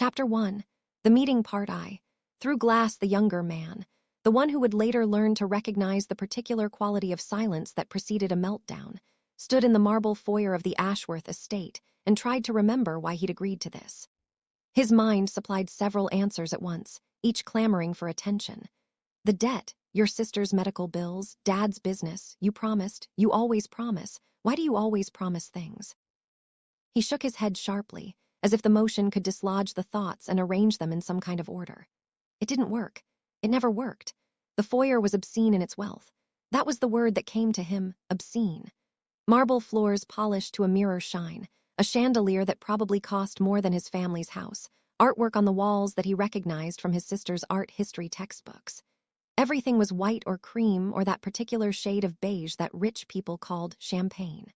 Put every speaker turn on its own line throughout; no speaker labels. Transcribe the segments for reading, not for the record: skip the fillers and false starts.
Chapter 1. The Meeting Part I. Through glass, the younger man, the one who would later learn to recognize the particular quality of silence that preceded a meltdown, stood in the marble foyer of the Ashworth estate and tried to remember why he'd agreed to this. His mind supplied several answers at once, each clamoring for attention. The debt, your sister's medical bills, Dad's business, you promised, you always promise. Why do you always promise things? He shook his head sharply, as if the motion could dislodge the thoughts and arrange them in some kind of order. It didn't work. It never worked. The foyer was obscene in its wealth. That was the word that came to him, obscene. Marble floors polished to a mirror shine, a chandelier that probably cost more than his family's house, artwork on the walls that he recognized from his sister's art history textbooks. Everything was white or cream or that particular shade of beige that rich people called champagne.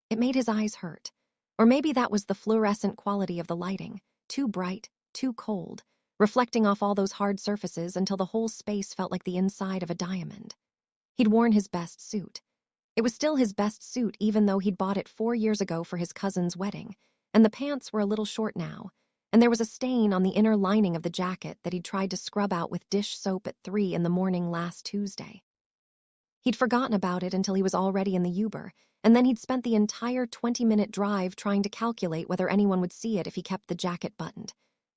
It made his eyes hurt. Or maybe that was the fluorescent quality of the lighting, too bright, too cold, reflecting off all those hard surfaces until the whole space felt like the inside of a diamond. He'd worn his best suit. It was still his best suit even though he'd bought it 4 years ago for his cousin's wedding, and the pants were a little short now, and there was a stain on the inner lining of the jacket that he'd tried to scrub out with dish soap at 3 in the morning last Tuesday. He'd forgotten about it until he was already in the Uber, and then he'd spent the entire 20-minute drive trying to calculate whether anyone would see it if he kept the jacket buttoned.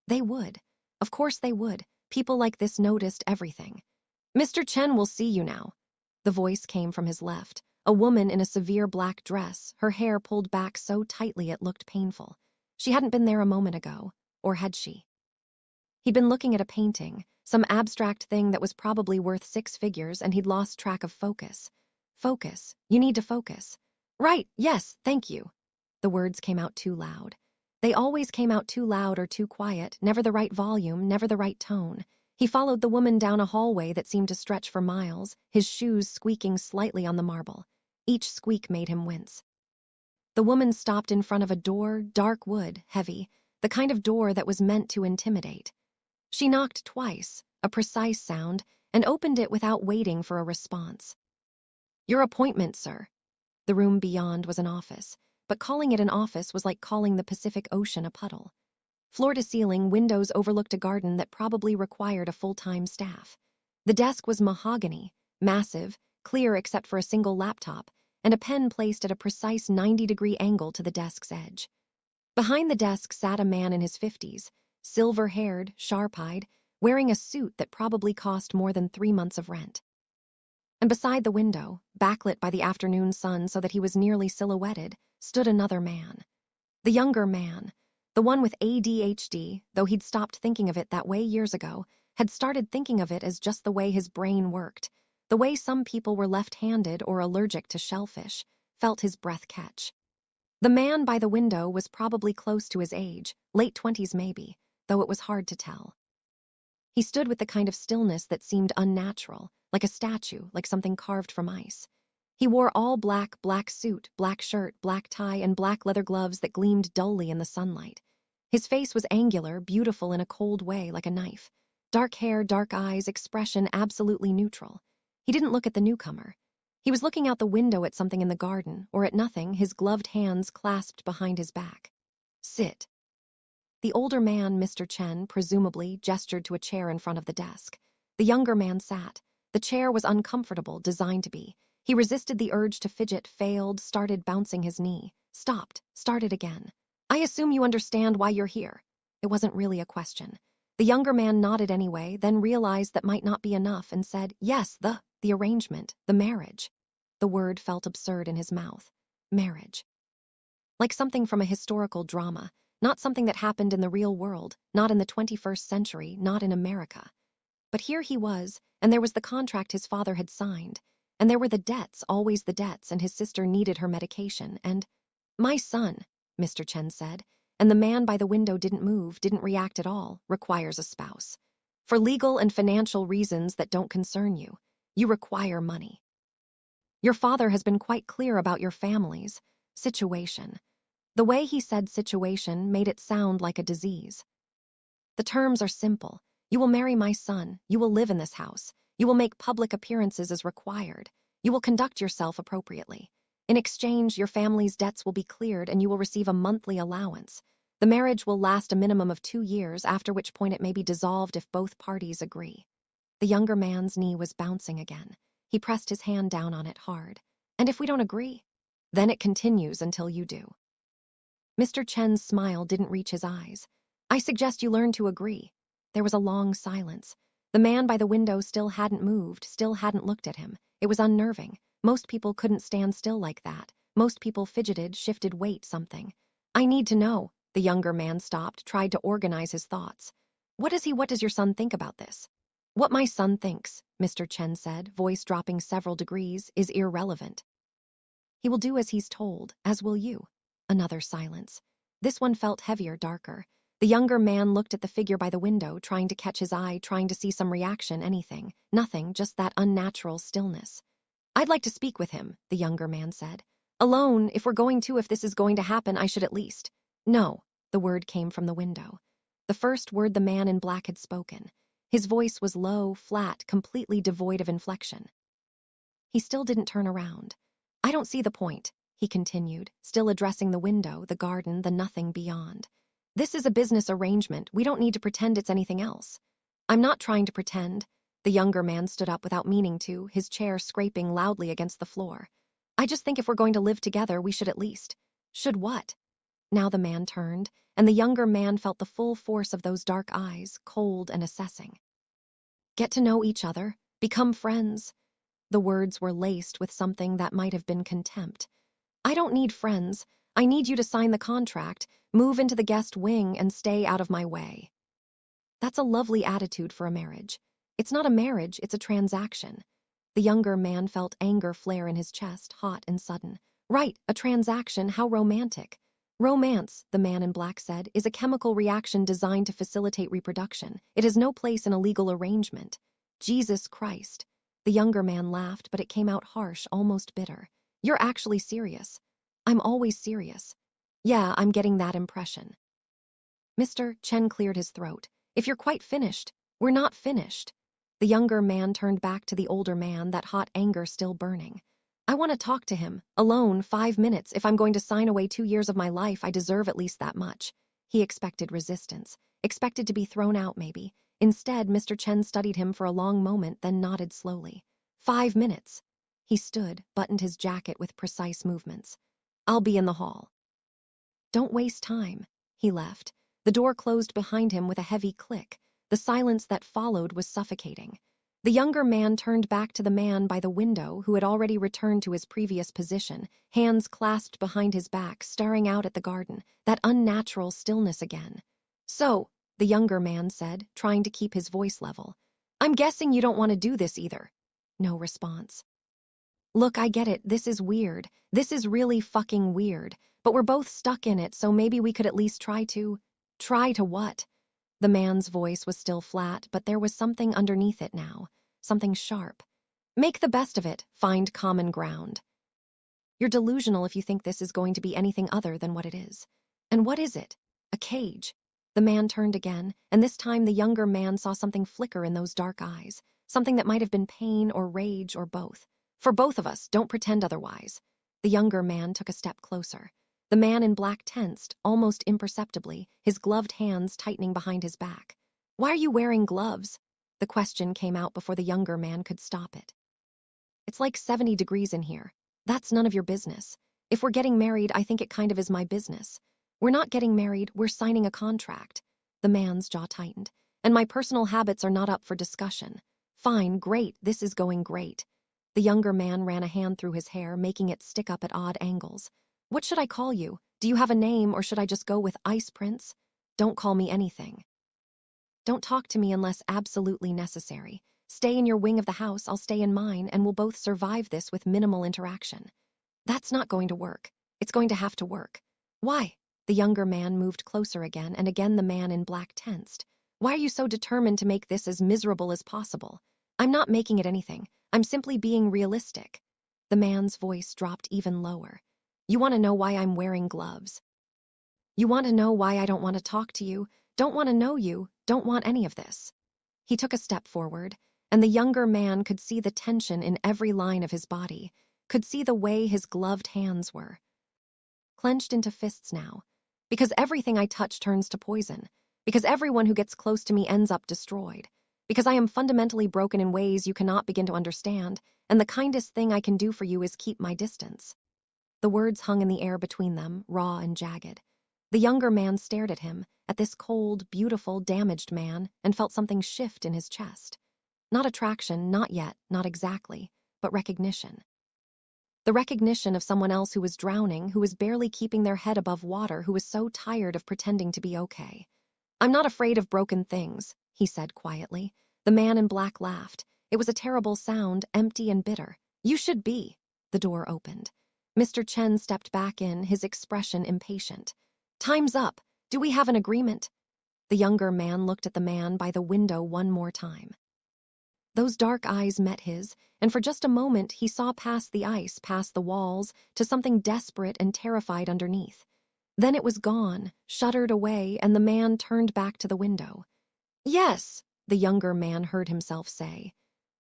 They would. Of course they would. People like this noticed everything. "Mr. Chen will see you now." The voice came from his left, a woman in a severe black dress, her hair pulled back so tightly it looked painful. She hadn't been there a moment ago, or had she? He'd been looking at a painting, some abstract thing that was probably worth 6 figures, and he'd lost track of focus. Focus. You need to focus. Right, yes, thank you. The words came out too loud. They always came out too loud or too quiet, never the right volume, never the right tone. He followed the woman down a hallway that seemed to stretch for miles, his shoes squeaking slightly on the marble. Each squeak made him wince. The woman stopped in front of a door, dark wood, heavy, the kind of door that was meant to intimidate. She knocked twice, a precise sound, and opened it without waiting for a response. "Your appointment, sir." The room beyond was an office, but calling it an office was like calling the Pacific Ocean a puddle. Floor to ceiling, windows overlooked a garden that probably required a full-time staff. The desk was mahogany, massive, clear except for a single laptop, and a pen placed at a precise 90-degree angle to the desk's edge. Behind the desk sat a man in his 50s, silver-haired, sharp-eyed, wearing a suit that probably cost more than 3 months of rent. And beside the window, backlit by the afternoon sun so that he was nearly silhouetted, stood another man. The younger man, the one with ADHD, though he'd stopped thinking of it that way years ago, had started thinking of it as just the way his brain worked, the way some people were left-handed or allergic to shellfish, felt his breath catch. The man by the window was probably close to his age, late 20s maybe, though it was hard to tell. He stood with the kind of stillness that seemed unnatural, like a statue, like something carved from ice. He wore all black suit, black shirt, black tie, and black leather gloves that gleamed dully in the sunlight. His face was angular, beautiful in a cold way, like a knife. Dark hair, dark eyes, expression absolutely neutral. He didn't look at the newcomer. He was looking out the window at something in the garden, or at nothing, his gloved hands clasped behind his back. "Sit." The older man, Mr. Chen, presumably, gestured to a chair in front of the desk. The younger man sat. The chair was uncomfortable, designed to be. He resisted the urge to fidget, failed, started bouncing his knee. Stopped, started again. "I assume you understand why you're here." It wasn't really a question. The younger man nodded anyway, then realized that might not be enough and said, "Yes, the arrangement, the marriage." The word felt absurd in his mouth. Marriage. Like something from a historical drama, not something that happened in the real world, not in the 21st century, not in America. But here he was, and there was the contract his father had signed, and there were the debts, always the debts, and his sister needed her medication, and, "My son," Mr. Chen said, and the man by the window didn't move, didn't react at all, "requires a spouse. For legal and financial reasons that don't concern you. You require money. Your father has been quite clear about your family's situation." The way he said situation made it sound like a disease. "The terms are simple. You will marry my son. You will live in this house. You will make public appearances as required. You will conduct yourself appropriately. In exchange, your family's debts will be cleared and you will receive a monthly allowance. The marriage will last a minimum of 2 years, after which point it may be dissolved if both parties agree. The younger man's knee was bouncing again. He pressed his hand down on it hard. And if we don't agree? Then it continues until you do. Mr. Chen's smile didn't reach his eyes. I suggest you learn to agree. There was a long silence. The man by the window still hadn't moved, still hadn't looked at him. It was unnerving. Most people couldn't stand still like that. Most people fidgeted, shifted weight, something. I need to know. The younger man stopped, tried to organize his thoughts. What does your son think about this? What my son thinks, Mr. Chen said, voice dropping several degrees, is irrelevant. He will do as he's told, as will you. Another silence. This one felt heavier, darker. The younger man looked at the figure by the window, trying to catch his eye, trying to see some reaction, anything. Nothing, just that unnatural stillness. I'd like to speak with him, the younger man said. Alone, if this is going to happen, I should at least. No, the word came from the window. The first word the man in black had spoken. His voice was low, flat, completely devoid of inflection. He still didn't turn around. I don't see the point, he continued, still addressing the window, the garden, the nothing beyond. This is a business arrangement. We don't need to pretend it's anything else. I'm not trying to pretend. The younger man stood up without meaning to, his chair scraping loudly against the floor. I just think if we're going to live together, we should at least. Should what? Now the man turned, and the younger man felt the full force of those dark eyes, cold and assessing. Get to know each other, become friends. The words were laced with something that might have been contempt. I don't need friends. I need you to sign the contract, move into the guest wing, and stay out of my way. That's a lovely attitude for a marriage. It's not a marriage, it's a transaction. The younger man felt anger flare in his chest, hot and sudden. Right, a transaction, how romantic. Romance, the man in black said, is a chemical reaction designed to facilitate reproduction. It has no place in a legal arrangement. Jesus Christ. The younger man laughed, but it came out harsh, almost bitter. You're actually serious. I'm always serious. Yeah, I'm getting that impression. Mr. Chen cleared his throat. If you're quite finished, we're not finished. The younger man turned back to the older man, that hot anger still burning. I want to talk to him, alone, 5 minutes. If I'm going to sign away 2 years of my life, I deserve at least that much. He expected resistance, expected to be thrown out maybe. Instead, Mr. Chen studied him for a long moment, then nodded slowly. 5 minutes. He stood, buttoned his jacket with precise movements. I'll be in the hall. Don't waste time. He left. The door closed behind him with a heavy click. The silence that followed was suffocating. The younger man turned back to the man by the window, who had already returned to his previous position, hands clasped behind his back, staring out at the garden, that unnatural stillness again. So, the younger man said, trying to keep his voice level, I'm guessing you don't want to do this either. No response. Look, I get it, this is weird. This is really fucking weird. But we're both stuck in it, so maybe we could at least try to... Try to what? The man's voice was still flat, but there was something underneath it now. Something sharp. Make the best of it. Find common ground. You're delusional if you think this is going to be anything other than what it is. And what is it? A cage. The man turned again, and this time the younger man saw something flicker in those dark eyes. Something that might have been pain or rage or both. For both of us, don't pretend otherwise. The younger man took a step closer. The man in black tensed, almost imperceptibly, his gloved hands tightening behind his back. Why are you wearing gloves? The question came out before the younger man could stop it. It's like 70 degrees in here. That's none of your business. If we're getting married, I think it kind of is my business. We're not getting married, we're signing a contract. The man's jaw tightened. And my personal habits are not up for discussion. Fine, great, this is going great. The younger man ran a hand through his hair, making it stick up at odd angles. What should I call you? Do you have a name, or should I just go with Ice Prince? Don't call me anything. Don't talk to me unless absolutely necessary. Stay in your wing of the house, I'll stay in mine, and we'll both survive this with minimal interaction. That's not going to work. It's going to have to work. Why? The younger man moved closer again, and again the man in black tensed. Why are you so determined to make this as miserable as possible? I'm not making it anything. I'm simply being realistic. The man's voice dropped even lower. You want to know why I'm wearing gloves? You want to know why I don't want to talk to you, don't want to know you, don't want any of this? He took a step forward, and the younger man could see the tension in every line of his body, could see the way his gloved hands were. Clenched into fists now. Because everything I touch turns to poison. Because everyone who gets close to me ends up destroyed. Because I am fundamentally broken in ways you cannot begin to understand, and the kindest thing I can do for you is keep my distance." The words hung in the air between them, raw and jagged. The younger man stared at him, at this cold, beautiful, damaged man, and felt something shift in his chest. Not attraction, not yet, not exactly, but recognition. The recognition of someone else who was drowning, who was barely keeping their head above water, who was so tired of pretending to be okay. "I'm not afraid of broken things," he said quietly. The man in black laughed. It was a terrible sound, empty and bitter. "You should be." The door opened. Mr. Chen stepped back in, his expression impatient. "Time's up. Do we have an agreement?" The younger man looked at the man by the window one more time. Those dark eyes met his, and for just a moment he saw past the ice, past the walls, to something desperate and terrified underneath. Then it was gone, shuttered away, and the man turned back to the window. "Yes," the younger man heard himself say.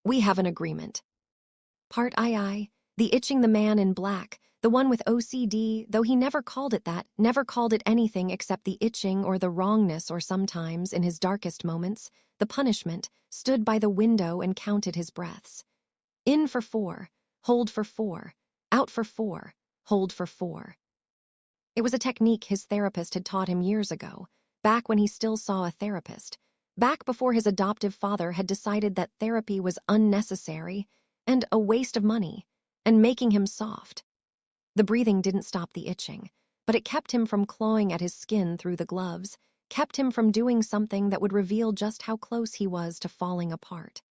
"We have an agreement." Part I, the itching the man in black, the one with OCD, though he never called it that, never called it anything except the itching or the wrongness, or sometimes, in his darkest moments, the punishment, stood by the window and counted his breaths. In for 4, hold for 4, out for 4, hold for 4. It was a technique his therapist had taught him years ago, back when he still saw a therapist, back before his adoptive father had decided that therapy was unnecessary and a waste of money, and making him soft. The breathing didn't stop the itching, but it kept him from clawing at his skin through the gloves, kept him from doing something that would reveal just how close he was to falling apart.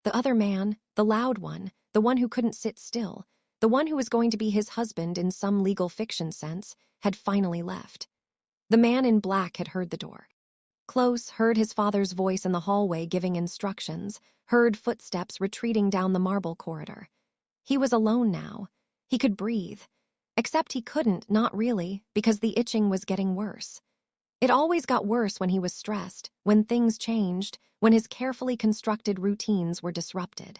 The other man, the loud one, the one who couldn't sit still, the one who was going to be his husband in some legal fiction sense, had finally left. The man in black had heard the door close, heard his father's voice in the hallway giving instructions, heard footsteps retreating down the marble corridor. He was alone now. He could breathe. Except he couldn't, not really, because the itching was getting worse. It always got worse when he was stressed, when things changed, when his carefully constructed routines were disrupted.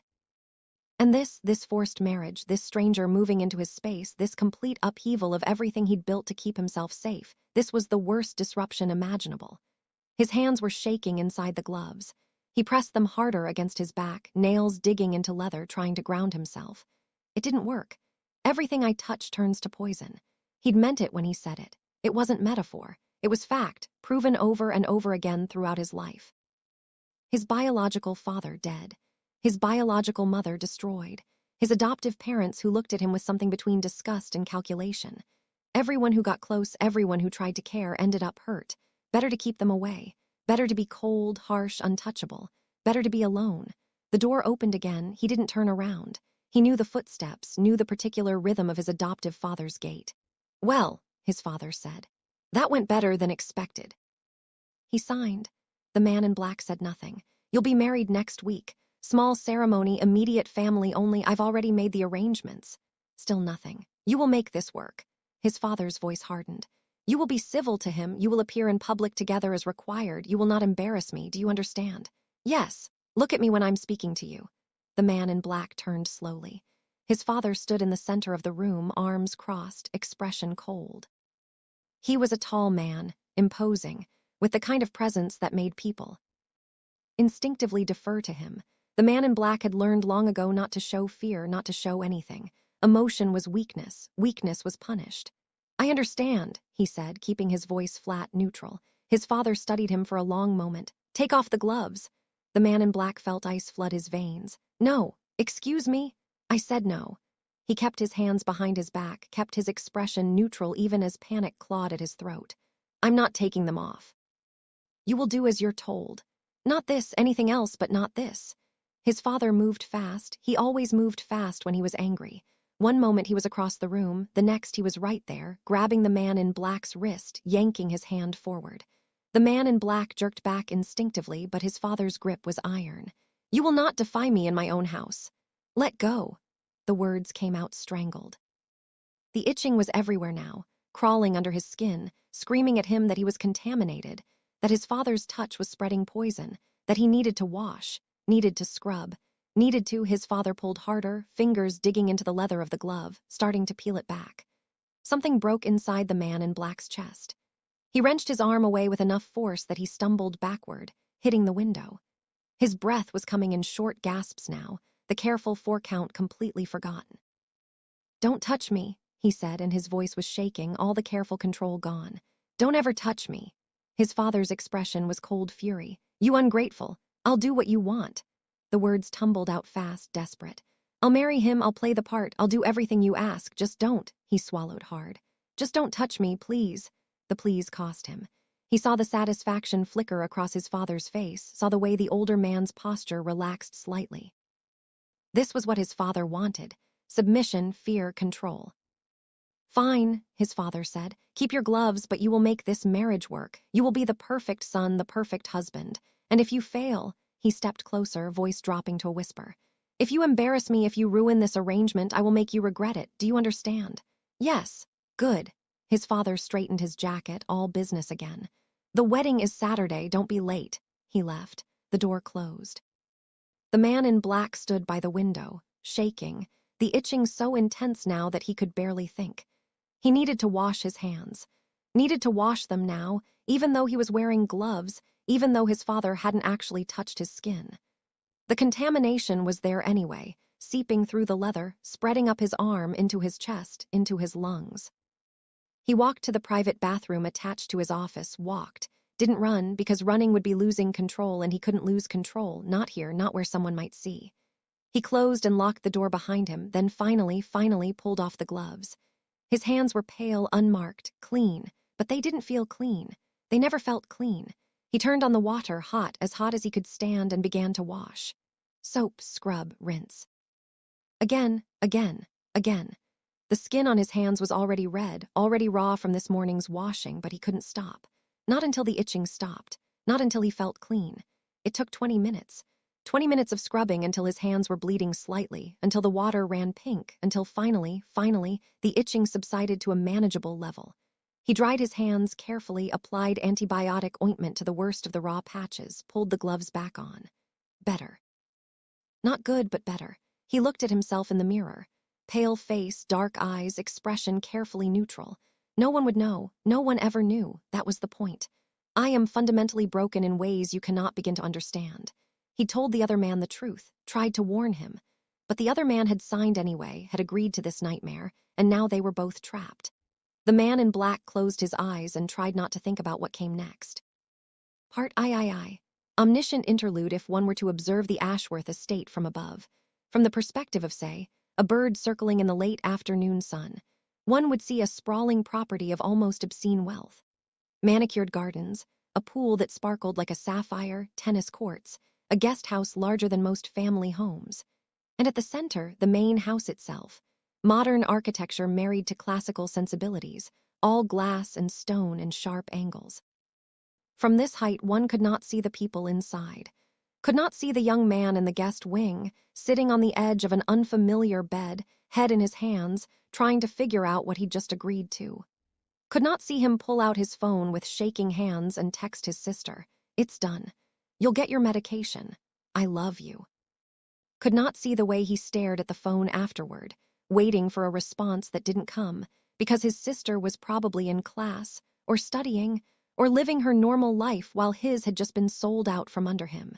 And this forced marriage, this stranger moving into his space, this complete upheaval of everything he'd built to keep himself safe, this was the worst disruption imaginable. His hands were shaking inside the gloves. He pressed them harder against his back, nails digging into leather, trying to ground himself. It didn't work. "Everything I touch turns to poison." He'd meant it when he said it. It wasn't metaphor. It was fact, proven over and over again throughout his life. His biological father dead. His biological mother destroyed. His adoptive parents who looked at him with something between disgust and calculation. Everyone who got close, everyone who tried to care, ended up hurt. Better to keep them away. Better to be cold, harsh, untouchable. Better to be alone. The door opened again. He didn't turn around. He knew the footsteps, knew the particular rhythm of his adoptive father's gait. "Well," his father said, "that went better than expected." He signed. The man in black said nothing. "You'll be married next week. Small ceremony, immediate family only. I've already made the arrangements." Still nothing. "You will make this work." His father's voice hardened. "You will be civil to him. You will appear in public together as required. You will not embarrass me. Do you understand?" "Yes. Look at me when I'm speaking to you." The man in black turned slowly. His father stood in the center of the room, arms crossed, expression cold. He was a tall man, imposing, with the kind of presence that made people instinctively defer to him. The man in black had learned long ago not to show fear, not to show anything. Emotion was weakness. Weakness was punished. "I understand," he said, keeping his voice flat, neutral. His father studied him for a long moment. "Take off the gloves." The man in black felt ice flood his veins. "No, excuse me." "I said no." He kept his hands behind his back, kept his expression neutral even as panic clawed at his throat. "I'm not taking them off." "You will do as you're told. Not this, anything else, but not this." His father moved fast. He always moved fast when he was angry. One moment he was across the room, the next he was right there, grabbing the man in black's wrist, yanking his hand forward. The man in black jerked back instinctively, but his father's grip was iron. "You will not defy me in my own house." "Let go." The words came out strangled. The itching was everywhere now, crawling under his skin, screaming at him that he was contaminated, that his father's touch was spreading poison, that he needed to wash, needed to scrub, needed to. His father pulled harder, fingers digging into the leather of the glove, starting to peel it back. Something broke inside the man in black's chest. He wrenched his arm away with enough force that he stumbled backward, hitting the window. His breath was coming in short gasps now, the careful four-count completely forgotten. "Don't touch me," he said, and his voice was shaking, all the careful control gone. "Don't ever touch me." His father's expression was cold fury. "You ungrateful. I'll do what you want." The words tumbled out fast, desperate. "I'll marry him, I'll play the part, I'll do everything you ask, just don't." He swallowed hard. "Just don't touch me, please." The please cost him. He saw the satisfaction flicker across his father's face, saw the way the older man's posture relaxed slightly. This was what his father wanted: submission, fear, control. "Fine," his father said. "Keep your gloves, but you will make this marriage work. You will be the perfect son, the perfect husband. And if you fail," he stepped closer, voice dropping to a whisper, "if you embarrass me, if you ruin this arrangement, I will make you regret it. Do you understand?" "Yes." "Good." His father straightened his jacket, all business again. "The wedding is Saturday, don't be late." He left. The door closed. The man in black stood by the window, shaking, the itching so intense now that he could barely think. He needed to wash his hands. Needed to wash them now, even though he was wearing gloves, even though his father hadn't actually touched his skin. The contamination was there anyway, seeping through the leather, spreading up his arm, into his chest, into his lungs. He walked to the private bathroom attached to his office, walked. Didn't run, because running would be losing control, and he couldn't lose control, not here, not where someone might see. He closed and locked the door behind him, then finally pulled off the gloves. His hands were pale, unmarked, clean, but they didn't feel clean. They never felt clean. He turned on the water, hot as he could stand, and began to wash. Soap, scrub, rinse. Again, again, again. The skin on his hands was already red, already raw from this morning's washing, but he couldn't stop. Not until the itching stopped. Not until he felt clean. It took 20 minutes. 20 minutes of scrubbing until his hands were bleeding slightly, until the water ran pink, until finally, the itching subsided to a manageable level. He dried his hands carefully, applied antibiotic ointment to the worst of the raw patches, pulled the gloves back on. Better. Not good, but better. He looked at himself in the mirror. Pale face, dark eyes, expression carefully neutral. No one would know. No one ever knew. That was the point. "I am fundamentally broken in ways you cannot begin to understand." He told the other man the truth, tried to warn him. But the other man had signed anyway, had agreed to this nightmare, and now they were both trapped. The man in black closed his eyes and tried not to think about what came next. Part I. Omniscient interlude if one were to observe the Ashworth estate from above. From the perspective of, say, a bird circling in the late afternoon sun, one would see a sprawling property of almost obscene wealth. Manicured gardens, a pool that sparkled like a sapphire, tennis courts, a guest house larger than most family homes. And at the center, the main house itself. Modern architecture married to classical sensibilities, all glass and stone and sharp angles. From this height, one could not see the people inside. Could not see the young man in the guest wing, sitting on the edge of an unfamiliar bed, head in his hands, trying to figure out what he'd just agreed to. Could not see him pull out his phone with shaking hands and text his sister, "It's done. You'll get your medication. I love you." Could not see the way he stared at the phone afterward, waiting for a response that didn't come, because his sister was probably in class, or studying, or living her normal life while his had just been sold out from under him.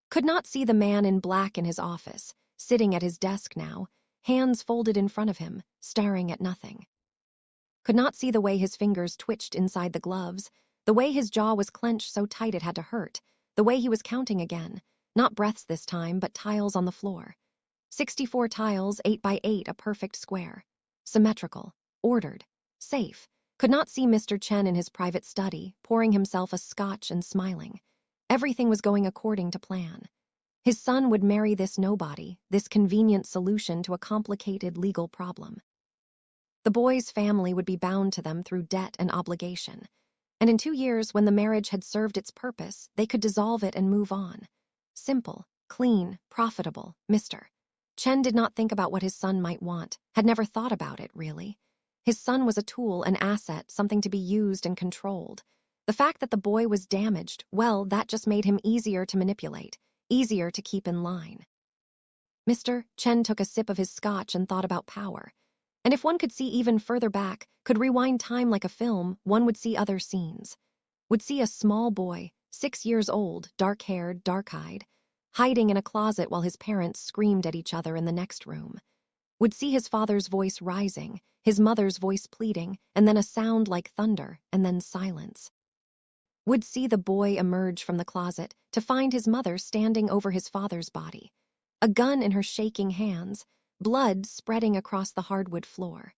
Could not see the man in black in his office, sitting at his desk now, hands folded in front of him, staring at nothing. Could not see the way his fingers twitched inside the gloves, the way his jaw was clenched so tight it had to hurt, the way he was counting again, not breaths this time, but tiles on the floor. 64 tiles, 8 by 8, a perfect square. Symmetrical, ordered, safe. Could not see Mr. Chen in his private study, pouring himself a scotch and smiling. Everything was going according to plan. His son would marry this nobody, this convenient solution to a complicated legal problem. The boy's family would be bound to them through debt and obligation. And in 2 years, when the marriage had served its purpose, they could dissolve it and move on. Simple, clean, profitable, Mr. Chen did not think about what his son might want, had never thought about it, really. His son was a tool, an asset, something to be used and controlled. The fact that the boy was damaged, well, that just made him easier to manipulate, easier to keep in line. Mr. Chen took a sip of his scotch and thought about power. And if one could see even further back, could rewind time like a film, one would see other scenes. Would see a small boy, 6 years old, dark-haired, dark-eyed, hiding in a closet while his parents screamed at each other in the next room. Would see his father's voice rising, his mother's voice pleading, and then a sound like thunder, and then silence. Would see the boy emerge from the closet to find his mother standing over his father's body, a gun in her shaking hands, blood spreading across the hardwood floor.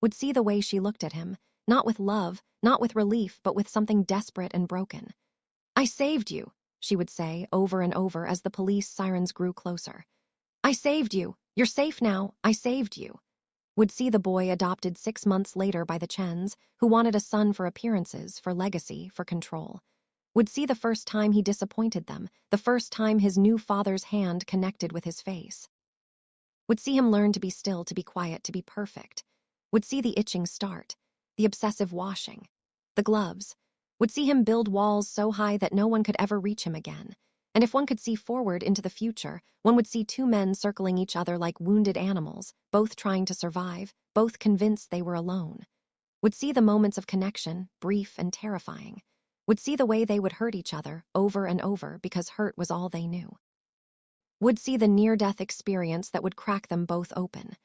Would see the way she looked at him, not with love, not with relief, but with something desperate and broken. "I saved you," she would say over and over as the police sirens grew closer. "I saved you. You're safe now. I saved you." Would see the boy adopted 6 months later by the Chens, who wanted a son for appearances, for legacy, for control. Would see the first time he disappointed them, the first time his new father's hand connected with his face. Would see him learn to be still, to be quiet, to be perfect. Would see the itching start, the obsessive washing, the gloves. Would see him build walls so high that no one could ever reach him again. And if one could see forward into the future, one would see two men circling each other like wounded animals, both trying to survive, both convinced they were alone. Would see the moments of connection, brief and terrifying. Would see the way they would hurt each other over and over because hurt was all they knew. Would see the near-death experience that would crack them both open.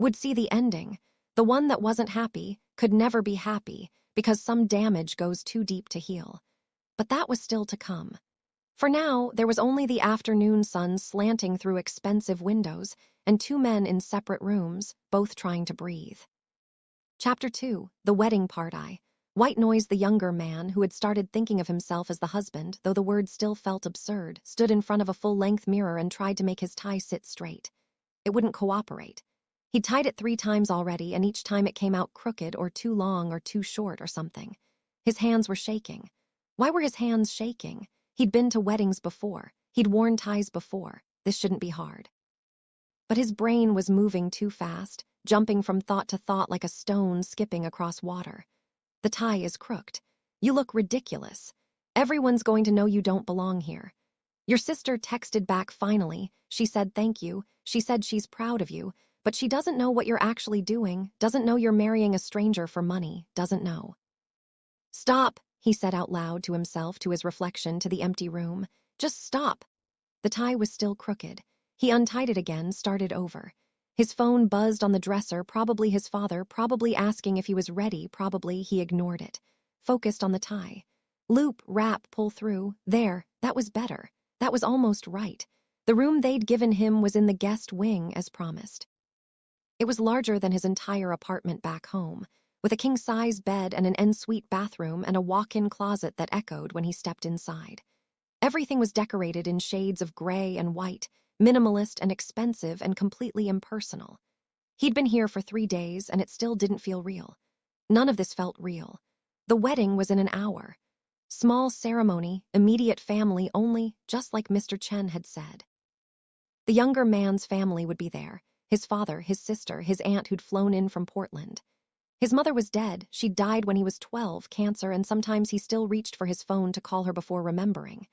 Would see the ending, the one that wasn't happy, could never be happy, because some damage goes too deep to heal. But that was still to come. For now, there was only the afternoon sun slanting through expensive windows and two men in separate rooms, both trying to breathe. Chapter 2, The Wedding Party. White Noise, the younger man, who had started thinking of himself as the husband, though the word still felt absurd, stood in front of a full-length mirror and tried to make his tie sit straight. It wouldn't cooperate. He'd tied it 3 times already, and each time it came out crooked or too long or too short or something. His hands were shaking. Why were his hands shaking? He'd been to weddings before. He'd worn ties before. This shouldn't be hard. But his brain was moving too fast, jumping from thought to thought like a stone skipping across water. The tie is crooked. You look ridiculous. Everyone's going to know you don't belong here. Your sister texted back finally. She said thank you. She said she's proud of you, but she doesn't know what you're actually doing, doesn't know you're marrying a stranger for money, doesn't know. "Stop," he said out loud to himself, to his reflection, to the empty room. "Just stop." The tie was still crooked. He untied it again, started over. His phone buzzed on the dresser, probably his father, probably asking if he was ready, probably he ignored it. Focused on the tie. Loop, wrap, pull through. There, that was better. That was almost right. The room they'd given him was in the guest wing, as promised. It was larger than his entire apartment back home, with a king-size bed and an ensuite bathroom and a walk-in closet that echoed when he stepped inside. Everything was decorated in shades of gray and white, minimalist and expensive and completely impersonal. He'd been here for 3 days, and it still didn't feel real. None of this felt real. The wedding was in an hour. Small ceremony, immediate family only, just like Mr. Chen had said. The younger man's family would be there. His father, his sister, his aunt who'd flown in from Portland. His mother was dead. She died when he was 12, cancer, and sometimes he still reached for his phone to call her before remembering.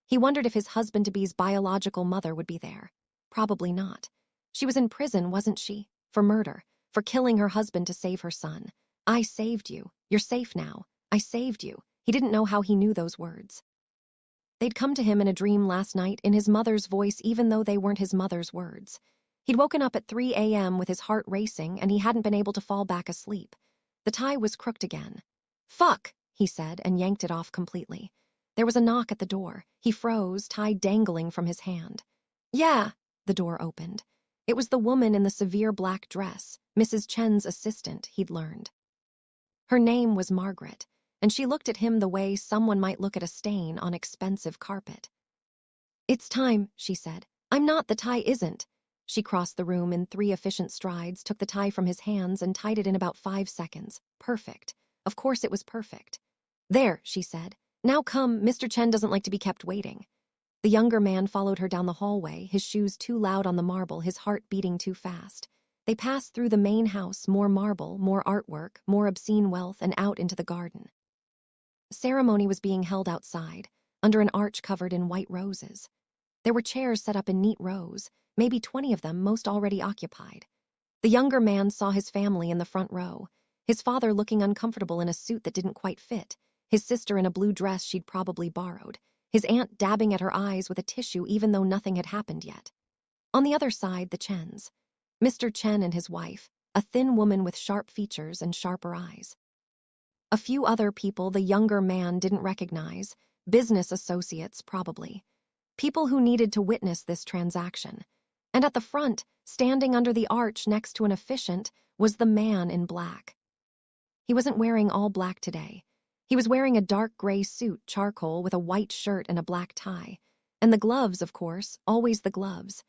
He wondered if his husband-to-be's biological mother would be there. Probably not. She was in prison, wasn't she? For murder. For killing her husband to save her son. "I saved you. You're safe now. I saved you." He didn't know how he knew those words. They'd come to him in a dream last night, in his mother's voice, even though they weren't his mother's words. He'd woken up at 3 a.m. with his heart racing, and he hadn't been able to fall back asleep. The tie was crooked again. "Fuck," he said, and yanked it off completely. There was a knock at the door. He froze, tie dangling from his hand. "Yeah." The door opened. It was the woman in the severe black dress, Mrs. Chen's assistant, he'd learned. Her name was Margaret, and she looked at him the way someone might look at a stain on expensive carpet. "It's time," she said. "I'm not, the tie isn't." She crossed the room in 3 efficient strides, took the tie from his hands, and tied it in about 5 seconds. Perfect. Of course it was perfect. "There," she said. "Now come, Mr. Chen doesn't like to be kept waiting." The younger man followed her down the hallway, his shoes too loud on the marble, his heart beating too fast. They passed through the main house, more marble, more artwork, more obscene wealth, and out into the garden. The ceremony was being held outside, under an arch covered in white roses. There were chairs set up in neat rows, maybe 20 of them, most already occupied. The younger man saw his family in the front row. His father looking uncomfortable in a suit that didn't quite fit. His sister in a blue dress she'd probably borrowed. His aunt dabbing at her eyes with a tissue even though nothing had happened yet. On the other side, the Chens. Mr. Chen and his wife, a thin woman with sharp features and sharper eyes. A few other people the younger man didn't recognize, business associates probably. People who needed to witness this transaction. And at the front, standing under the arch next to an officiant, was the man in black. He wasn't wearing all black today. He was wearing a dark gray suit, charcoal, with a white shirt and a black tie. And the gloves, of course, always the gloves.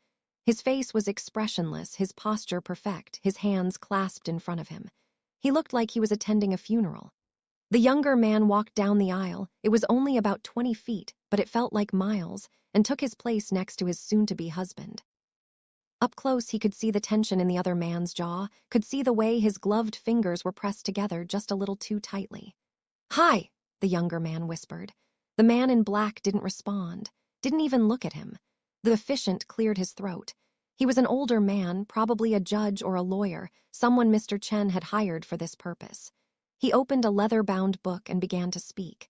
His face was expressionless, his posture perfect, his hands clasped in front of him. He looked like he was attending a funeral. The younger man walked down the aisle. It was only about 20 feet, but it felt like miles, and took his place next to his soon-to-be husband. Up close, he could see the tension in the other man's jaw, could see the way his gloved fingers were pressed together just a little too tightly. "Hi," the younger man whispered. The man in black didn't respond, didn't even look at him. The officiant cleared his throat. He was an older man, probably a judge or a lawyer, someone Mr. Chen had hired for this purpose. He opened a leather-bound book and began to speak.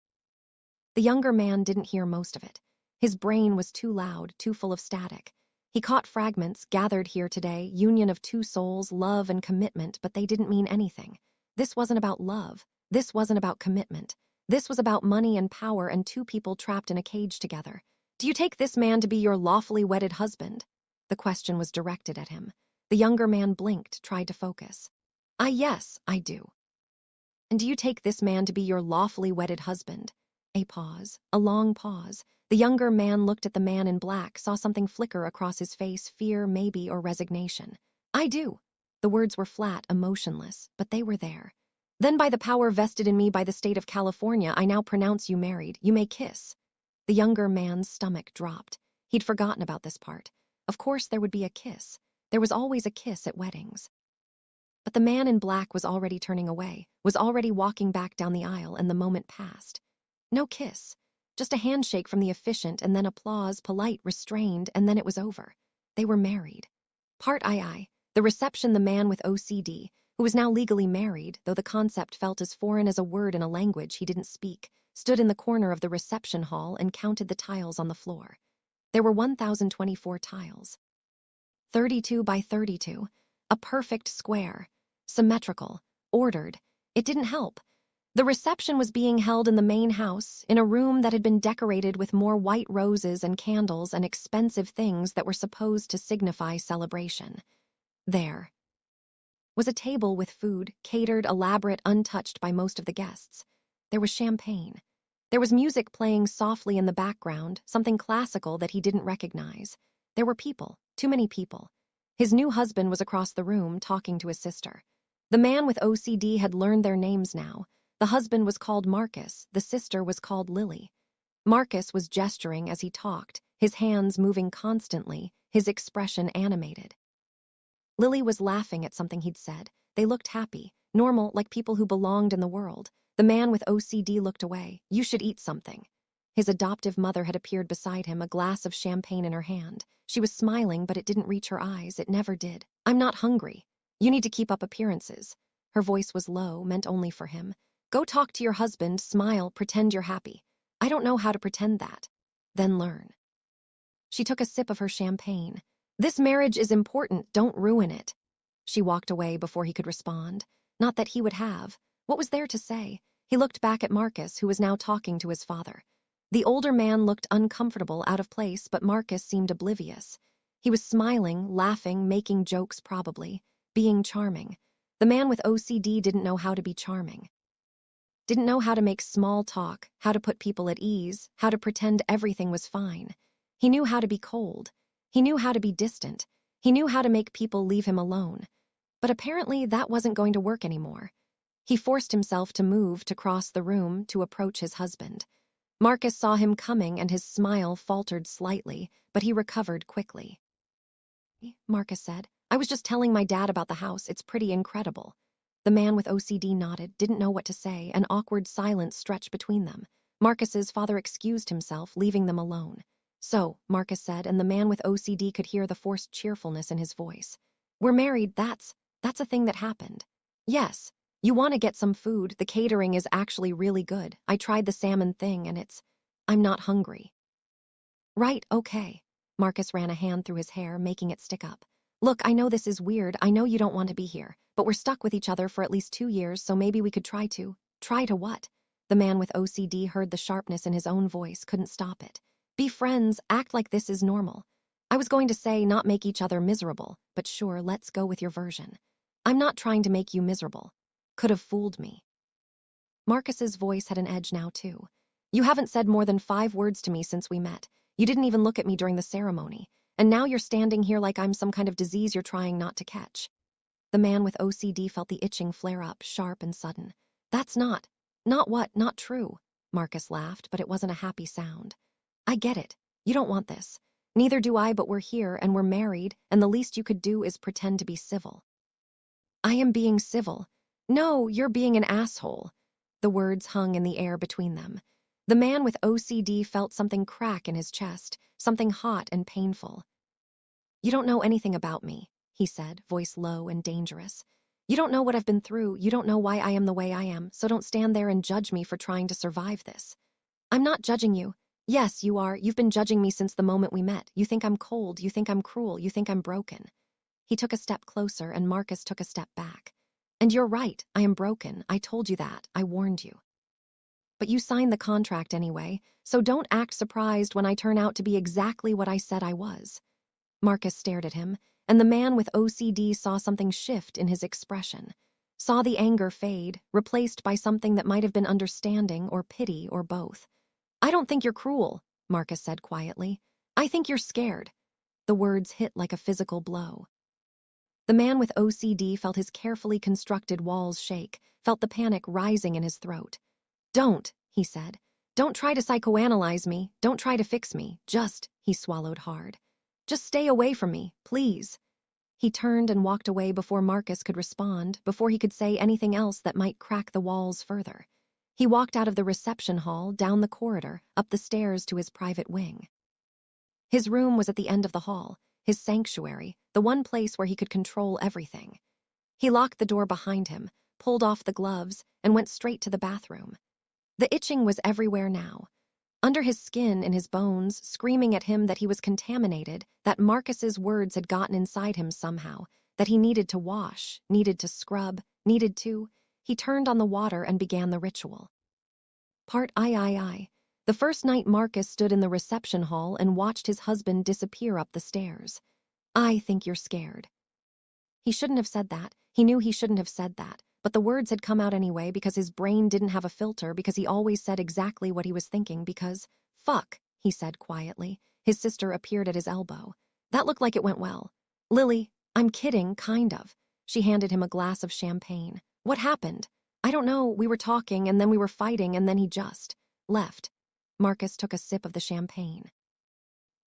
The younger man didn't hear most of it. His brain was too loud, too full of static. He caught fragments, gathered here today, union of two souls, love and commitment, but they didn't mean anything. This wasn't about love. This wasn't about commitment. This was about money and power and two people trapped in a cage together. "Do you take this man to be your lawfully wedded husband?" The question was directed at him. The younger man blinked, tried to focus. Yes, I do." "And do you take this man to be your lawfully wedded husband?" A pause, a long pause. The younger man looked at the man in black, saw something flicker across his face, fear maybe or resignation. "I do." The words were flat, emotionless, but they were there. "Then by the power vested in me by the state of California, I now pronounce you married. You may kiss." The younger man's stomach dropped. He'd forgotten about this part. Of course there would be a kiss. There was always a kiss at weddings. But the man in black was already turning away, was already walking back down the aisle, and the moment passed. No kiss. Just a handshake from the officiant, and then applause, polite, restrained, and then it was over. They were married. Part II. The reception, the man with OCD, who was now legally married, though the concept felt as foreign as a word in a language he didn't speak, stood in the corner of the reception hall and counted the tiles on the floor. There were 1,024 tiles. 32 by 32. A perfect square. Symmetrical. Ordered. It didn't help. The reception was being held in the main house, in a room that had been decorated with more white roses and candles and expensive things that were supposed to signify celebration. There was a table with food, catered, elaborate, untouched by most of the guests. There was champagne. There was music playing softly in the background, something classical that he didn't recognize. There were people, too many people. His new husband was across the room, talking to his sister. The man with OCD had learned their names now. The husband was called Marcus, the sister was called Lily. Marcus was gesturing as he talked, his hands moving constantly, his expression animated. Lily was laughing at something he'd said. They looked happy, normal, like people who belonged in the world. The man with OCD looked away. "You should eat something." His adoptive mother had appeared beside him, a glass of champagne in her hand. She was smiling, but it didn't reach her eyes. It never did. "I'm not hungry. You need to keep up appearances." Her voice was low, meant only for him. "Go talk to your husband, smile, pretend you're happy." "I don't know how to pretend that." "Then learn." She took a sip of her champagne. "This marriage is important, don't ruin it." She walked away before he could respond. Not that he would have. What was there to say? He looked back at Marcus, who was now talking to his father. The older man looked uncomfortable, out of place, but Marcus seemed oblivious. He was smiling, laughing, making jokes probably, being charming. The man with OCD didn't know how to be charming. Didn't know how to make small talk, how to put people at ease, how to pretend everything was fine. He knew how to be cold. He knew how to be distant. He knew how to make people leave him alone. But apparently that wasn't going to work anymore. He forced himself to move, to cross the room, to approach his husband. Marcus saw him coming and his smile faltered slightly, but he recovered quickly. Marcus said, "I was just telling my dad about the house. It's pretty incredible." The man with OCD nodded, didn't know what to say. An awkward silence stretched between them. Marcus's father excused himself, leaving them alone. "So," Marcus said, and the man with OCD could hear the forced cheerfulness in his voice. "We're married, that's..." That's a thing that happened. Yes. You want to get some food? The catering is actually really good. I tried the salmon thing and I'm not hungry. Right, okay. Marcus ran a hand through his hair, making it stick up. Look, I know this is weird. I know you don't want to be here, but we're stuck with each other for at least 2 years, so maybe we could try to. Try to what? The man with OCD heard the sharpness in his own voice, couldn't stop it. Be friends, act like this is normal. I was going to say not make each other miserable, but sure, let's go with your version. I'm not trying to make you miserable. Could have fooled me. Marcus's voice had an edge now, too. You haven't said more than 5 words to me since we met. You didn't even look at me during the ceremony. And now you're standing here like I'm some kind of disease you're trying not to catch. The man with OCD felt the itching flare up, sharp and sudden. That's not what, not true. Marcus laughed, but it wasn't a happy sound. I get it. You don't want this. Neither do I, but we're here and we're married, and the least you could do is pretend to be civil. I am being civil. No, you're being an asshole. The words hung in the air between them. The man with OCD felt something crack in his chest, something hot and painful. You don't know anything about me, he said, voice low and dangerous. You don't know what I've been through, you don't know why I am the way I am, so don't stand there and judge me for trying to survive this. I'm not judging you. Yes, you are. You've been judging me since the moment we met. You think I'm cold, you think I'm cruel, you think I'm broken. He took a step closer and Marcus took a step back. And you're right, I am broken. I told you that. I warned you. But you signed the contract anyway, so don't act surprised when I turn out to be exactly what I said I was. Marcus stared at him, and the man with OCD saw something shift in his expression, saw the anger fade, replaced by something that might have been understanding or pity or both. I don't think you're cruel, Marcus said quietly. I think you're scared. The words hit like a physical blow. The man with OCD felt his carefully constructed walls shake, felt the panic rising in his throat. Don't, he said. Don't try to psychoanalyze me. Don't try to fix me. He swallowed hard. Just stay away from me, please. He turned and walked away before Marcus could respond, before he could say anything else that might crack the walls further. He walked out of the reception hall, down the corridor, up the stairs to his private wing. His room was at the end of the hall, his sanctuary, the one place where he could control everything. He locked the door behind him, pulled off the gloves, and went straight to the bathroom. The itching was everywhere now. Under his skin, in his bones, screaming at him that he was contaminated, that Marcus's words had gotten inside him somehow, that he needed to wash, needed to scrub, needed to. He turned on the water and began the ritual. Part I. The first night Marcus stood in the reception hall and watched his husband disappear up the stairs. I think you're scared. He shouldn't have said that. He knew he shouldn't have said that. But the words had come out anyway because his brain didn't have a filter, because he always said exactly what he was thinking, because, fuck, he said quietly. His sister appeared at his elbow. That looked like it went well. Lily, I'm kidding, kind of. She handed him a glass of champagne. What happened? I don't know, we were talking and then we were fighting and then he just left. Marcus took a sip of the champagne.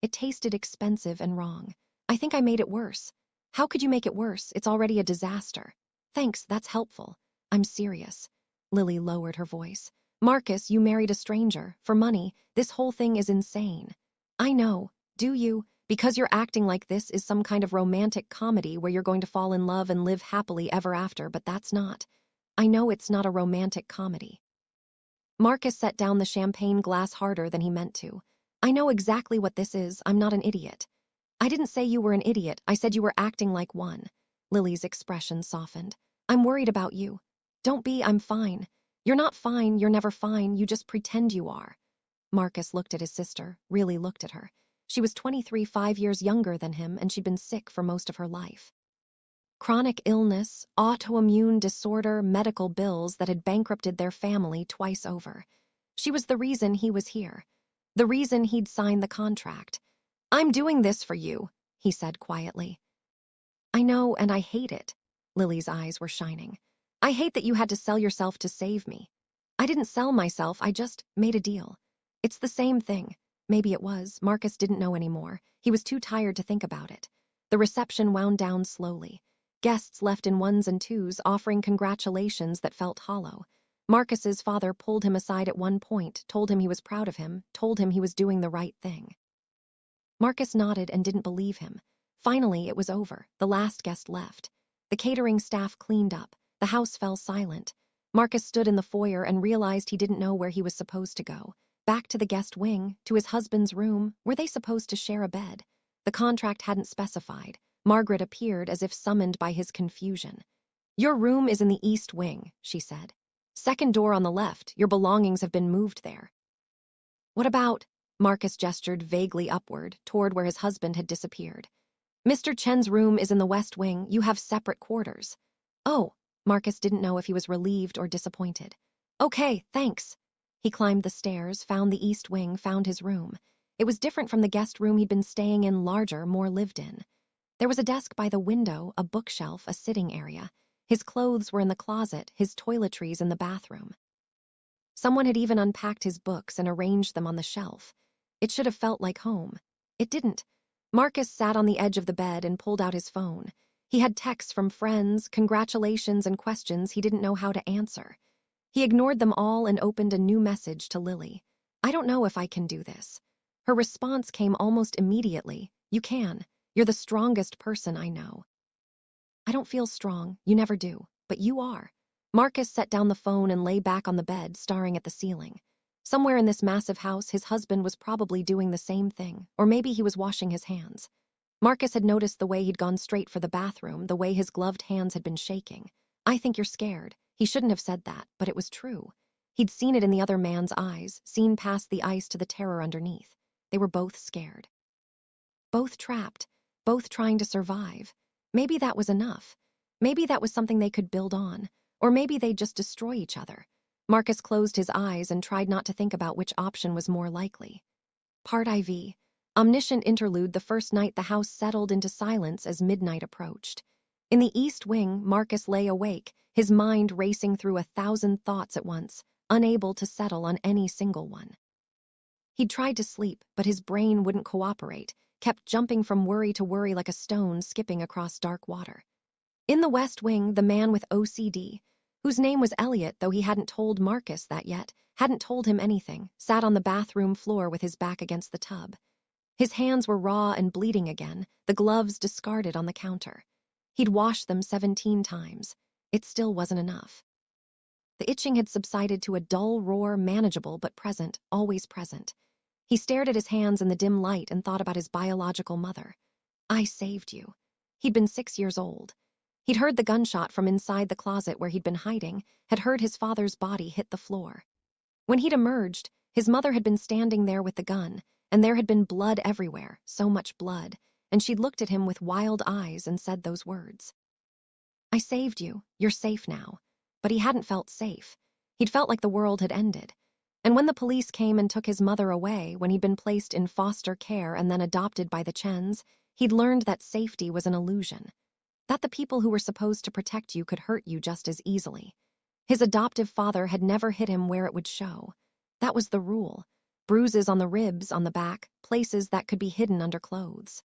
It tasted expensive and wrong. I think I made it worse. How could you make it worse? It's already a disaster. Thanks, that's helpful. I'm serious. Lily lowered her voice. Marcus, you married a stranger. For money. This whole thing is insane. I know. Do you? Because you're acting like this is some kind of romantic comedy where you're going to fall in love and live happily ever after, but that's not. I know it's not a romantic comedy. Marcus set down the champagne glass harder than he meant to. I know exactly what this is. I'm not an idiot. I didn't say you were an idiot. I said you were acting like one. Lily's expression softened. I'm worried about you. Don't be, I'm fine. You're not fine, you're never fine, you just pretend you are. Marcus looked at his sister, really looked at her. She was 23, 5 years younger than him, and she'd been sick for most of her life. Chronic illness, autoimmune disorder, medical bills that had bankrupted their family twice over. She was the reason he was here. The reason he'd signed the contract. I'm doing this for you, he said quietly. I know, and I hate it. Lily's eyes were shining. I hate that you had to sell yourself to save me. I didn't sell myself, I just made a deal. It's the same thing. Maybe it was. Marcus didn't know anymore. He was too tired to think about it. The reception wound down slowly. Guests left in ones and twos, offering congratulations that felt hollow. Marcus's father pulled him aside at one point, told him he was proud of him, told him he was doing the right thing. Marcus nodded and didn't believe him. Finally, it was over. The last guest left. The catering staff cleaned up. The house fell silent. Marcus stood in the foyer and realized he didn't know where he was supposed to go. Back to the guest wing, to his husband's room. Were they supposed to share a bed? The contract hadn't specified. Margaret appeared as if summoned by his confusion. "Your room is in the east wing," she said. "Second door on the left. Your belongings have been moved there." "What about?" Marcus gestured vaguely upward, toward where his husband had disappeared. "Mr. Chen's room is in the west wing. You have separate quarters." "Oh." Marcus didn't know if he was relieved or disappointed. "Okay, thanks." He climbed the stairs, found the east wing, found his room. It was different from the guest room he'd been staying in, larger, more lived in. There was a desk by the window, a bookshelf, a sitting area. His clothes were in the closet, his toiletries in the bathroom. Someone had even unpacked his books and arranged them on the shelf. It should have felt like home. It didn't. Marcus sat on the edge of the bed and pulled out his phone. He had texts from friends, congratulations, and questions he didn't know how to answer. He ignored them all and opened a new message to Lily. "I don't know if I can do this." Her response came almost immediately. "You can. You're the strongest person I know." "I don't feel strong. You never do. But you are." Marcus set down the phone and lay back on the bed, staring at the ceiling. Somewhere in this massive house, his husband was probably doing the same thing, or maybe he was washing his hands. Marcus had noticed the way he'd gone straight for the bathroom, the way his gloved hands had been shaking. "I think you're scared." He shouldn't have said that, but it was true. He'd seen it in the other man's eyes, seen past the ice to the terror underneath. They were both scared. Both trapped, both trying to survive. Maybe that was enough. Maybe that was something they could build on. Or maybe they'd just destroy each other. Marcus closed his eyes and tried not to think about which option was more likely. Part IV. Omniscient interlude the first night the house settled into silence as midnight approached. In the east wing, Marcus lay awake, his mind racing through 1,000 thoughts at once, unable to settle on any single one. He'd tried to sleep, but his brain wouldn't cooperate, kept jumping from worry to worry like a stone skipping across dark water. In the west wing, the man with OCD, whose name was Elliot, though he hadn't told Marcus that yet, hadn't told him anything, sat on the bathroom floor with his back against the tub. His hands were raw and bleeding again, the gloves discarded on the counter. He'd washed them 17 times. It still wasn't enough. The itching had subsided to a dull roar, manageable but present, always present. He stared at his hands in the dim light and thought about his biological mother. "I saved you." He'd been 6 years old. He'd heard the gunshot from inside the closet where he'd been hiding, had heard his father's body hit the floor. When he'd emerged, his mother had been standing there with the gun, and there had been blood everywhere, so much blood, and she'd looked at him with wild eyes and said those words. "I saved you. You're safe now." But he hadn't felt safe. He'd felt like the world had ended. And when the police came and took his mother away, when he'd been placed in foster care and then adopted by the Chens, he'd learned that safety was an illusion. That the people who were supposed to protect you could hurt you just as easily. His adoptive father had never hit him where it would show. That was the rule. Bruises on the ribs, on the back, places that could be hidden under clothes.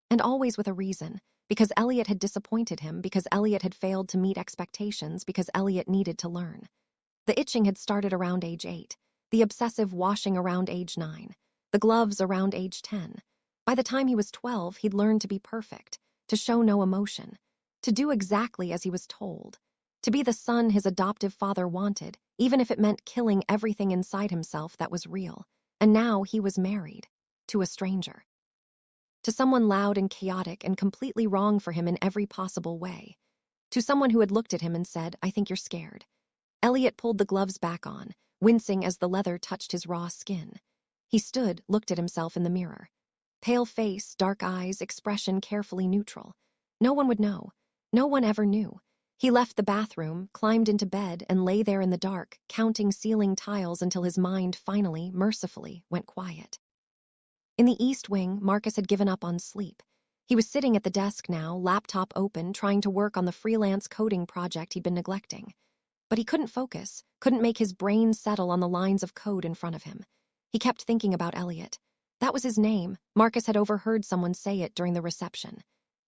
And always with a reason, because Elliot had disappointed him, because Elliot had failed to meet expectations, because Elliot needed to learn. The itching had started around age 8, the obsessive washing around age 9, the gloves around age 10. By the time he was 12, he'd learned to be perfect, to show no emotion, to do exactly as he was told, to be the son his adoptive father wanted, even if it meant killing everything inside himself that was real. And now he was married, to a stranger. To someone loud and chaotic and completely wrong for him in every possible way. To someone who had looked at him and said, "I think you're scared." Elliot pulled the gloves back on, wincing as the leather touched his raw skin. He stood, looked at himself in the mirror. Pale face, dark eyes, expression carefully neutral. No one would know. No one ever knew. He left the bathroom, climbed into bed, and lay there in the dark, counting ceiling tiles until his mind finally, mercifully, went quiet. In the east wing, Marcus had given up on sleep. He was sitting at the desk now, laptop open, trying to work on the freelance coding project he'd been neglecting. But he couldn't focus, couldn't make his brain settle on the lines of code in front of him. He kept thinking about Elliot. That was his name. Marcus had overheard someone say it during the reception.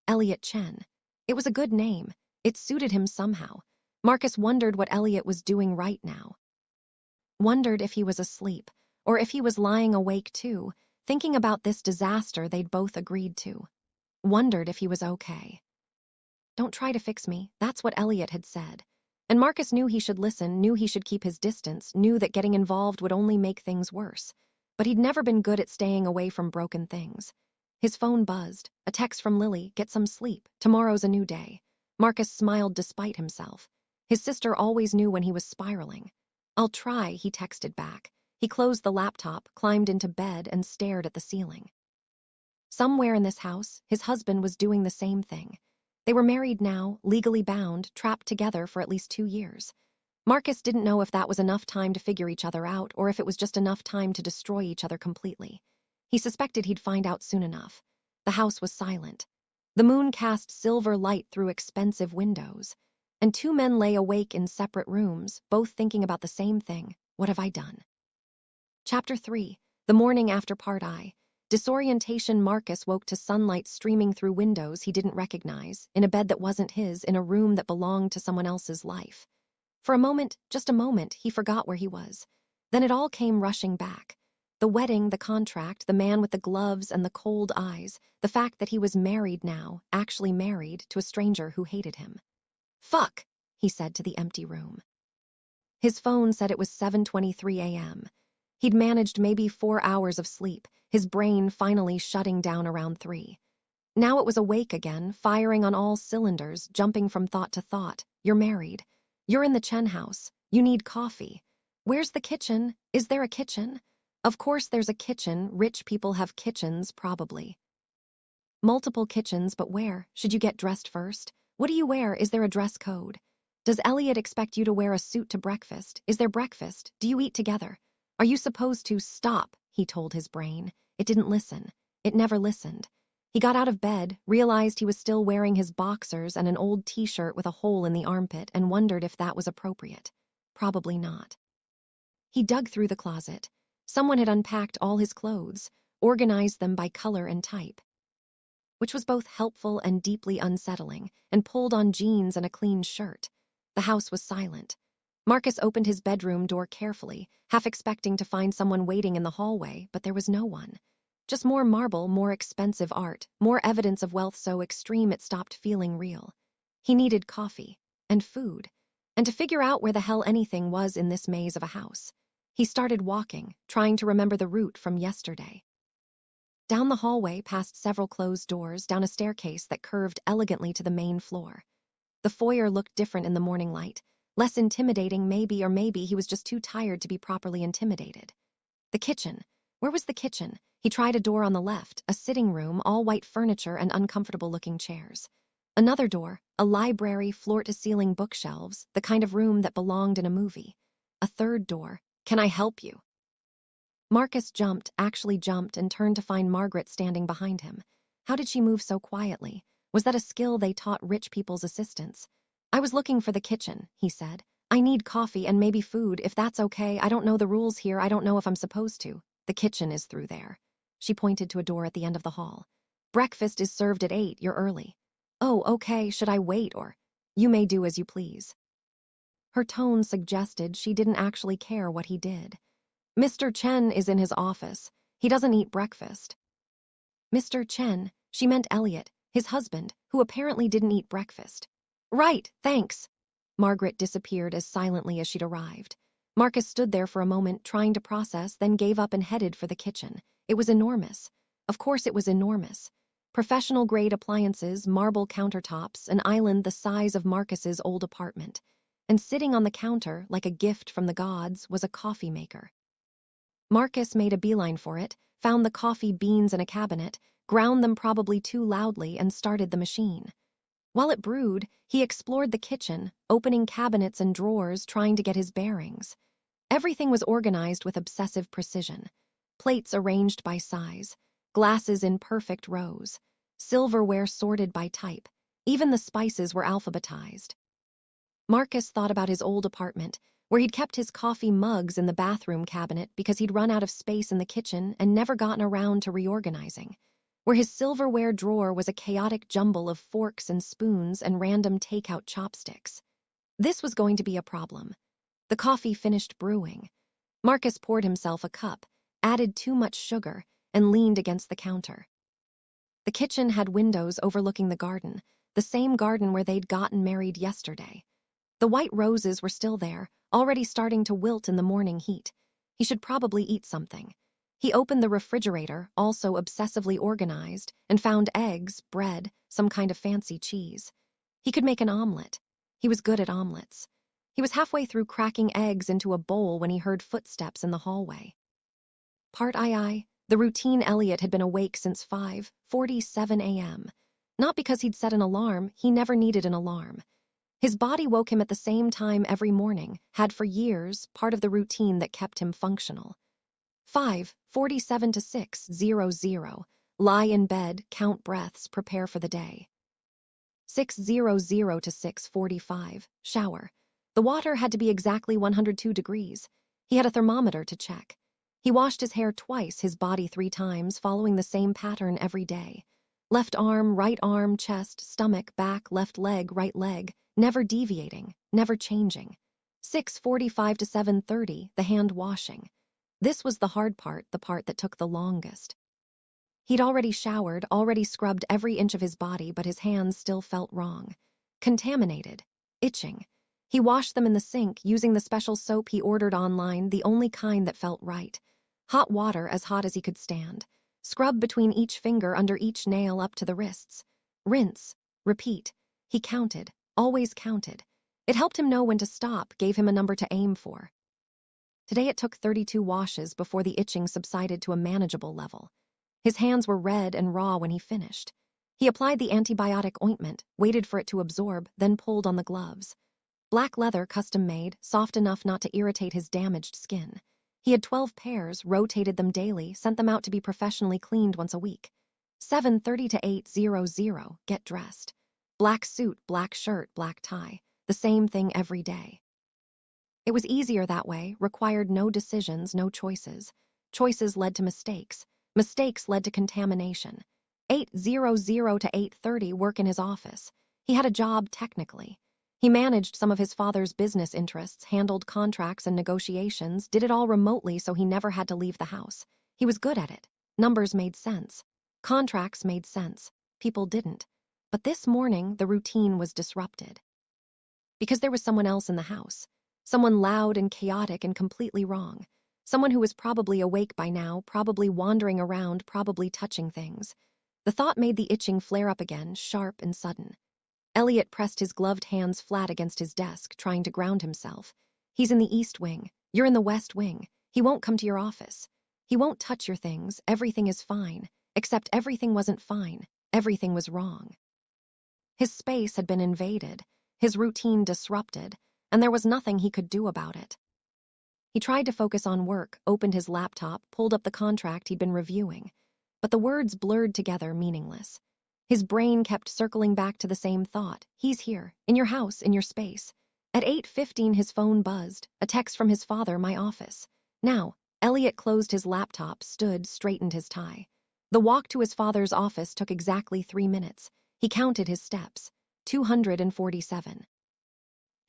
Elliot Chen. It was a good name. It suited him somehow. Marcus wondered what Elliot was doing right now. Wondered if he was asleep, or if he was lying awake too, thinking about this disaster they'd both agreed to. Wondered if he was okay. "Don't try to fix me." That's what Elliot had said. And Marcus knew he should listen, knew he should keep his distance, knew that getting involved would only make things worse. But he'd never been good at staying away from broken things. His phone buzzed. A text from Lily, "Get some sleep. Tomorrow's a new day." Marcus smiled despite himself. His sister always knew when he was spiraling. "I'll try," he texted back. He closed the laptop, climbed into bed, and stared at the ceiling. Somewhere in this house, his husband was doing the same thing. They were married now, legally bound, trapped together for at least 2 years. Marcus didn't know if that was enough time to figure each other out or if it was just enough time to destroy each other completely. He suspected he'd find out soon enough. The house was silent. The moon cast silver light through expensive windows, and 2 men lay awake in separate rooms, both thinking about the same thing. What have I done? Chapter 3. The morning after Part I. Disorientation. Marcus woke to sunlight streaming through windows he didn't recognize, in a bed that wasn't his, in a room that belonged to someone else's life. For a moment, just a moment, he forgot where he was. Then it all came rushing back. The wedding, the contract, the man with the gloves and the cold eyes, the fact that he was married now, actually married, to a stranger who hated him. "Fuck," he said to the empty room. His phone said it was 7:23 a.m. He'd managed maybe 4 hours of sleep, his brain finally shutting down around 3. Now it was awake again, firing on all cylinders, jumping from thought to thought. "You're married. You're in the Chen house. You need coffee. Where's the kitchen? Is there a kitchen? Of course there's a kitchen. Rich people have kitchens, probably. Multiple kitchens, but where? Should you get dressed first? What do you wear? Is there a dress code? Does Elliot expect you to wear a suit to breakfast? Is there breakfast? Do you eat together? Are you supposed to stop?" he told his brain. It didn't listen. It never listened. He got out of bed, realized he was still wearing his boxers and an old t-shirt with a hole in the armpit, and wondered if that was appropriate. Probably not. He dug through the closet. Someone had unpacked all his clothes, organized them by color and type, which was both helpful and deeply unsettling, and pulled on jeans and a clean shirt. The house was silent. Marcus opened his bedroom door carefully, half expecting to find someone waiting in the hallway, but there was no one. Just more marble, more expensive art, more evidence of wealth so extreme it stopped feeling real. He needed coffee and food, and to figure out where the hell anything was in this maze of a house. He started walking, trying to remember the route from yesterday. Down the hallway, past several closed doors, down a staircase that curved elegantly to the main floor. The foyer looked different in the morning light, less intimidating maybe, or maybe he was just too tired to be properly intimidated. The kitchen. Where was the kitchen? He tried a door on the left, a sitting room, all white furniture and uncomfortable-looking chairs. Another door, a library, floor-to-ceiling bookshelves, the kind of room that belonged in a movie. A third door. "Can I help you?" Marcus actually jumped, and turned to find Margaret standing behind him. How did she move so quietly? Was that a skill they taught rich people's assistants? "I was looking for the kitchen," he said. "I need coffee and maybe food, if that's okay. I don't know the rules here. I don't know if I'm supposed to." "The kitchen is through there." She pointed to a door at the end of the hall. "Breakfast is served at 8. You're early." "Oh, okay. Should I wait or—" "You may do as you please." Her tone suggested she didn't actually care what he did. "Mr. Chen is in his office. He doesn't eat breakfast." Mr. Chen, she meant Elliot, his husband, who apparently didn't eat breakfast. "Right, thanks." Margaret disappeared as silently as she'd arrived. Marcus stood there for a moment, trying to process, then gave up and headed for the kitchen. It was enormous. Of course it was enormous. Professional-grade appliances, marble countertops, an island the size of Marcus's old apartment. And sitting on the counter, like a gift from the gods, was a coffee maker. Marcus made a beeline for it, found the coffee beans in a cabinet, ground them probably too loudly, and started the machine. While it brewed, he explored the kitchen, opening cabinets and drawers, trying to get his bearings. Everything was organized with obsessive precision. Plates arranged by size, glasses in perfect rows, silverware sorted by type. Even the spices were alphabetized. Marcus thought about his old apartment, where he'd kept his coffee mugs in the bathroom cabinet because he'd run out of space in the kitchen and never gotten around to reorganizing, where his silverware drawer was a chaotic jumble of forks and spoons and random takeout chopsticks. This was going to be a problem. The coffee finished brewing. Marcus poured himself a cup, added too much sugar, and leaned against the counter. The kitchen had windows overlooking the garden, the same garden where they'd gotten married yesterday. The white roses were still there, already starting to wilt in the morning heat. He should probably eat something. He opened the refrigerator, also obsessively organized, and found eggs, bread, some kind of fancy cheese. He could make an omelet. He was good at omelets. He was halfway through cracking eggs into a bowl when he heard footsteps in the hallway. Part II, the routine Elliot had been awake since 5:47 a.m. Not because he'd set an alarm, he never needed an alarm. His body woke him at the same time every morning, had for years, part of the routine that kept him functional. 5:47 to 6:00. Lie in bed, count breaths, prepare for the day. 6:00 to 6:45. Shower. The water had to be exactly 102 degrees. He had a thermometer to check. He washed his hair twice, his body 3 times, following the same pattern every day. Left arm, chest, stomach, back, left leg, right leg, never deviating, never changing. 6:45 to 7:30, the hand washing. This was the hard part, the part that took the longest. He'd already showered, already scrubbed every inch of his body, but his hands still felt wrong. Contaminated. Itching. He washed them in the sink, using the special soap he ordered online, the only kind that felt right. Hot water, as hot as he could stand. Scrub between each finger, under each nail, up to the wrists. Rinse. Repeat. He counted. Always counted. It helped him know when to stop, gave him a number to aim for. Today it took 32 washes before the itching subsided to a manageable level. His hands were red and raw when he finished. He applied the antibiotic ointment, waited for it to absorb, then pulled on the gloves. Black leather, custom-made, soft enough not to irritate his damaged skin. He had 12 pairs, rotated them daily, sent them out to be professionally cleaned once a week. 7:30 to 8:00, get dressed. Black suit, black shirt, black tie. The same thing every day. It was easier that way, required no decisions, no choices. Choices led to mistakes. Mistakes led to contamination. 8:00 to 8:30, work in his office. He had a job, technically. He managed some of his father's business interests, handled contracts and negotiations, did it all remotely so he never had to leave the house. He was good at it. Numbers made sense. Contracts made sense. People didn't. But this morning, the routine was disrupted. Because there was someone else in the house. Someone loud and chaotic and completely wrong. Someone who was probably awake by now, probably wandering around, probably touching things. The thought made the itching flare up again, sharp and sudden. Elliot pressed his gloved hands flat against his desk, trying to ground himself. He's in the East Wing. You're in the West Wing. He won't come to your office. He won't touch your things. Everything is fine. Except everything wasn't fine. Everything was wrong. His space had been invaded, his routine disrupted, and there was nothing he could do about it. He tried to focus on work, opened his laptop, pulled up the contract he'd been reviewing. But the words blurred together, meaningless. His brain kept circling back to the same thought. He's here, in your house, in your space. At 8:15, his phone buzzed, a text from his father, my office. Now, Elliot closed his laptop, stood, straightened his tie. The walk to his father's office took exactly 3 minutes. He counted his steps. 247.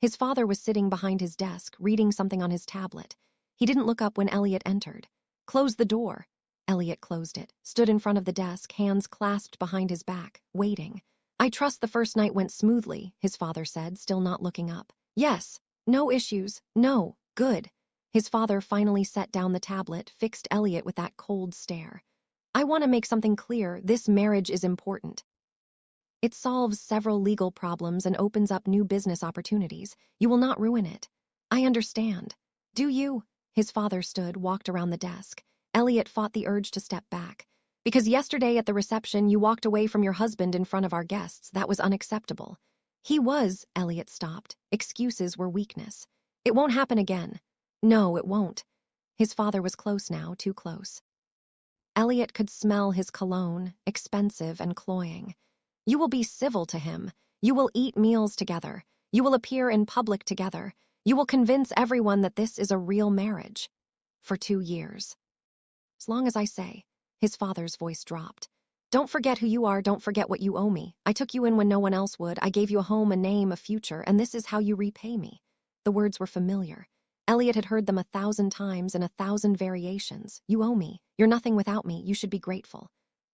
His father was sitting behind his desk, reading something on his tablet. He didn't look up when Elliot entered. Close the door. Elliot closed it, stood in front of the desk, hands clasped behind his back, waiting. I trust the first night went smoothly, his father said, still not looking up. Yes. No issues. No. Good. His father finally set down the tablet, fixed Elliot with that cold stare. I want to make something clear. This marriage is important. It solves several legal problems and opens up new business opportunities. You will not ruin it. I understand. Do you? His father stood, walked around the desk. Elliot fought the urge to step back. Because yesterday at the reception, you walked away from your husband in front of our guests. That was unacceptable. He was, Elliot stopped. Excuses were weakness. It won't happen again. No, it won't. His father was close now, too close. Elliot could smell his cologne, expensive and cloying. You will be civil to him. You will eat meals together. You will appear in public together. You will convince everyone that this is a real marriage. For 2 years. As long as I say, his father's voice dropped. Don't forget who you are, don't forget what you owe me. I took you in when no one else would. I gave you a home, a name, a future, and this is how you repay me. The words were familiar. Elliot had heard them 1,000 times in 1,000 variations. You owe me. You're nothing without me. You should be grateful.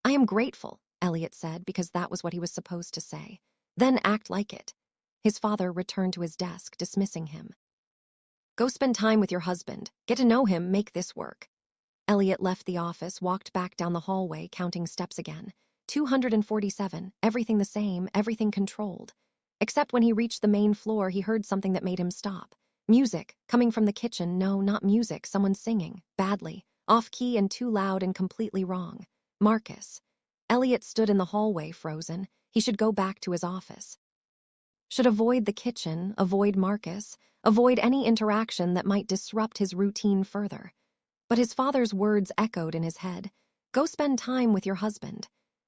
I am grateful, Elliot said, because that was what he was supposed to say. Then act like it. His father returned to his desk, dismissing him. Go spend time with your husband. Get to know him, make this work. Elliot left the office, walked back down the hallway, counting steps again. 247, everything the same, everything controlled. Except when he reached the main floor, he heard something that made him stop. Music, coming from the kitchen. No, not music, someone singing, badly, off-key and too loud and completely wrong. Marcus. Elliot stood in the hallway, frozen. He should go back to his office. Should avoid the kitchen, avoid Marcus, avoid any interaction that might disrupt his routine further. But his father's words echoed in his head. Go spend time with your husband.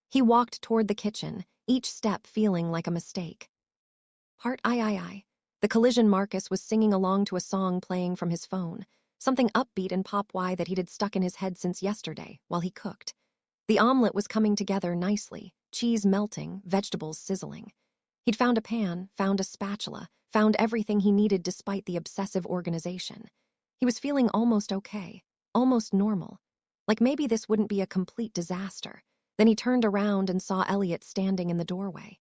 He walked toward the kitchen, each step feeling like a mistake. Heart I. The collision. Marcus was singing along to a song playing from his phone, something upbeat and pop-y that he'd had stuck in his head since yesterday while he cooked. The omelet was coming together nicely, cheese melting, vegetables sizzling. He'd found a pan, found a spatula, found everything he needed despite the obsessive organization. He was feeling almost okay, almost normal, like maybe this wouldn't be a complete disaster. Then he turned around and saw Elliot standing in the doorway.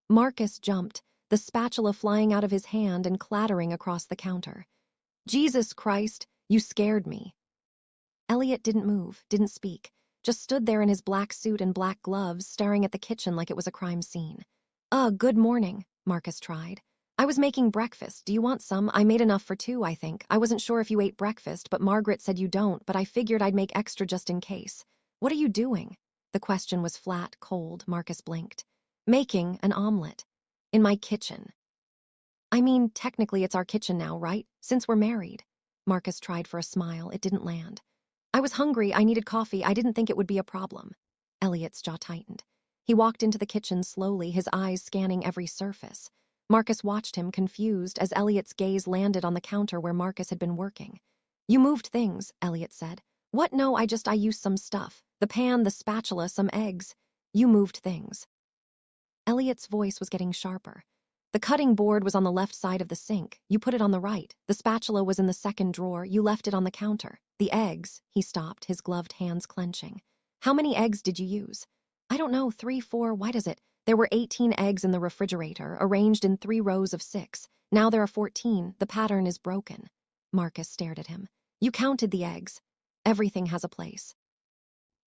Marcus jumped, the spatula flying out of his hand and clattering across the counter. Jesus Christ, you scared me. Elliot didn't move, didn't speak, just stood there in his black suit and black gloves, staring at the kitchen like it was a crime scene. Good morning, Marcus tried. I was making breakfast. Do you want some? I made enough for two, I think. I wasn't sure if you ate breakfast, but Margaret said you don't, but I figured I'd make extra just in case. What are you doing? The question was flat, cold. Marcus blinked. Making an omelet. In my kitchen. I mean, technically it's our kitchen now, right? Since we're married. Marcus tried for a smile. It didn't land. I was hungry. I needed coffee. I didn't think it would be a problem. Elliot's jaw tightened. He walked into the kitchen slowly, his eyes scanning every surface. Marcus watched him, confused, as Elliot's gaze landed on the counter where Marcus had been working. You moved things, Elliot said. What? No, I used some stuff. The pan, the spatula, some eggs. You moved things. Elliot's voice was getting sharper. The cutting board was on the left side of the sink. You put it on the right. The spatula was in the second drawer. You left it on the counter. The eggs, he stopped, his gloved hands clenching. How many eggs did you use? I don't know, 3, 4, why does it? There were 18 eggs in the refrigerator, arranged in 3 rows of 6. Now there are 14. The pattern is broken. Marcus stared at him. You counted the eggs. Everything has a place.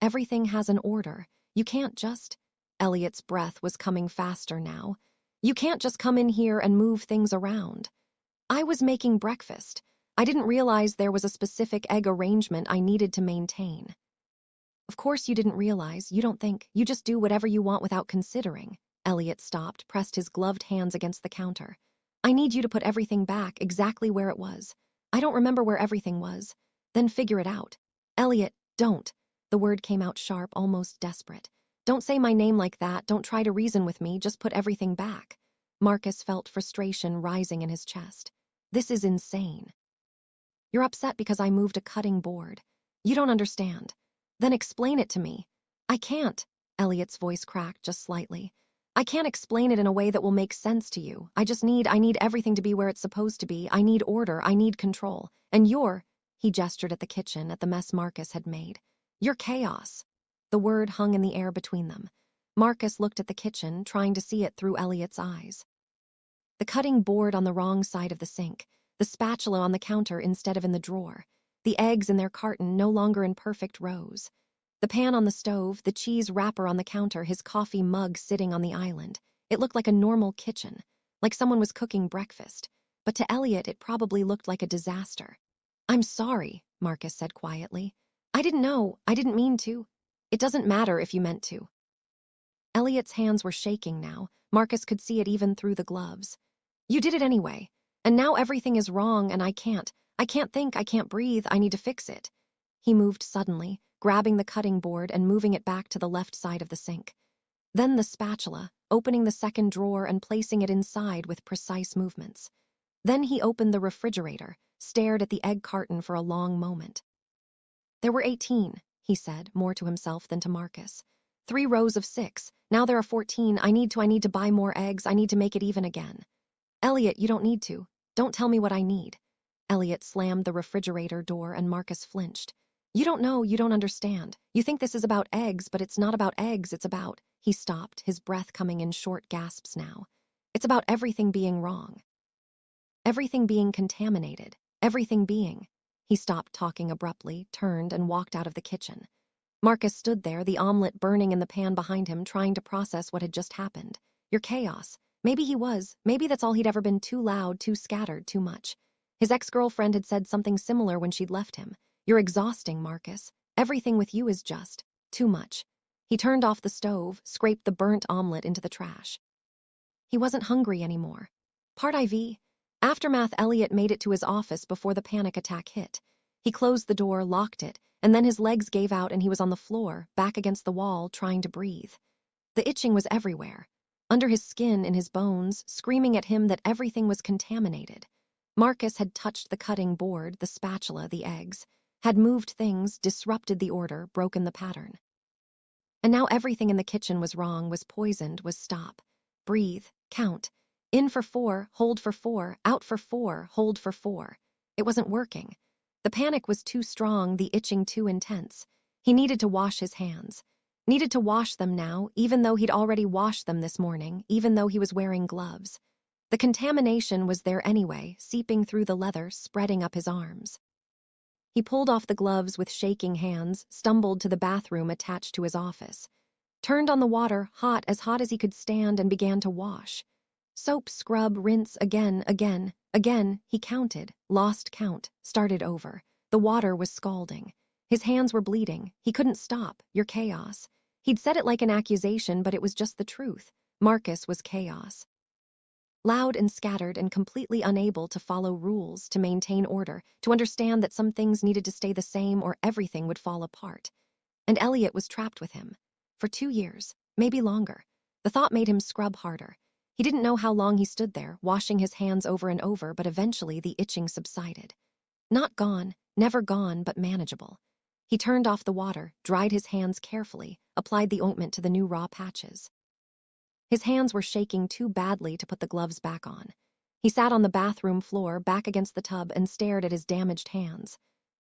Everything has an order. You can't just... Elliot's breath was coming faster now. You can't just come in here and move things around. I was making breakfast. I didn't realize there was a specific egg arrangement I needed to maintain. Of course you didn't realize, you don't think, you just do whatever you want without considering. Elliot stopped, pressed his gloved hands against the counter. I need you to put everything back exactly where it was. I don't remember where everything was. Then figure it out. Elliot, don't. The word came out sharp, almost desperate. Don't say my name like that, don't try to reason with me, just put everything back. Marcus felt frustration rising in his chest. This is insane. You're upset because I moved a cutting board. You don't understand. Then explain it to me. I can't. Elliot's voice cracked just slightly. I can't explain it in a way that will make sense to you. I need everything to be where it's supposed to be. I need order. I need control. And he gestured at the kitchen, at the mess Marcus had made. You're chaos. The word hung in the air between them. Marcus looked at the kitchen, trying to see it through Elliot's eyes. The cutting board on the wrong side of the sink, the spatula on the counter instead of in the drawer, the eggs in their carton no longer in perfect rows, the pan on the stove, the cheese wrapper on the counter, his coffee mug sitting on the island. It looked like a normal kitchen, like someone was cooking breakfast, but to Elliot it probably looked like a disaster. I'm sorry, Marcus said quietly. I didn't know, I didn't mean to. It doesn't matter if you meant to. Elliot's hands were shaking now. Marcus could see it even through the gloves. You did it anyway, and now everything is wrong and I can't think, I can't breathe, I need to fix it. He moved suddenly, grabbing the cutting board and moving it back to the left side of the sink. Then the spatula, opening the second drawer and placing it inside with precise movements. Then he opened the refrigerator, stared at the egg carton for a long moment. There were 18, he said, more to himself than to Marcus. 3 rows of 6. Now there are 14. I need to buy more eggs. I need to make it even again. Elliot, you don't need to. Don't tell me what I need. Elliot slammed the refrigerator door and Marcus flinched. You don't know, you don't understand. You think this is about eggs, but it's not about eggs, it's about... He stopped, his breath coming in short gasps now. It's about everything being wrong. Everything being contaminated. Everything being. He stopped talking abruptly, turned, and walked out of the kitchen. Marcus stood there, the omelet burning in the pan behind him, trying to process what had just happened. You're chaos. Maybe he was. Maybe that's all he'd ever been, too loud, too scattered, too much. His ex-girlfriend had said something similar when she'd left him. You're exhausting, Marcus. Everything with you is just too much. He turned off the stove, scraped the burnt omelet into the trash. He wasn't hungry anymore. Part IV. Aftermath. Elliot made it to his office before the panic attack hit. He closed the door, locked it, and then his legs gave out and he was on the floor, back against the wall, trying to breathe. The itching was everywhere. Under his skin, in his bones, screaming at him that everything was contaminated. Marcus had touched the cutting board, the spatula, the eggs, had moved things, disrupted the order, broken the pattern. And now everything in the kitchen was wrong, was poisoned, was stop. Breathe, count. In for 4, hold for 4, out for 4, hold for 4. It wasn't working. The panic was too strong, the itching too intense. He needed to wash his hands. Needed to wash them now, even though he'd already washed them this morning, even though he was wearing gloves. The contamination was there anyway, seeping through the leather, spreading up his arms. He pulled off the gloves with shaking hands, stumbled to the bathroom attached to his office. Turned on the water, hot as he could stand, and began to wash. Soap, scrub, rinse, again, he counted, lost count, started over. The water was scalding. His hands were bleeding. He couldn't stop. You're chaos. He'd said it like an accusation, but it was just the truth. Marcus was chaos. Loud and scattered and completely unable to follow rules, to maintain order, to understand that some things needed to stay the same or everything would fall apart. And Elliot was trapped with him. For 2 years, maybe longer. The thought made him scrub harder. He didn't know how long he stood there, washing his hands over and over, but eventually the itching subsided. Not gone, never gone, but manageable. He turned off the water, dried his hands carefully, applied the ointment to the new raw patches. His hands were shaking too badly to put the gloves back on. He sat on the bathroom floor, back against the tub, and stared at his damaged hands.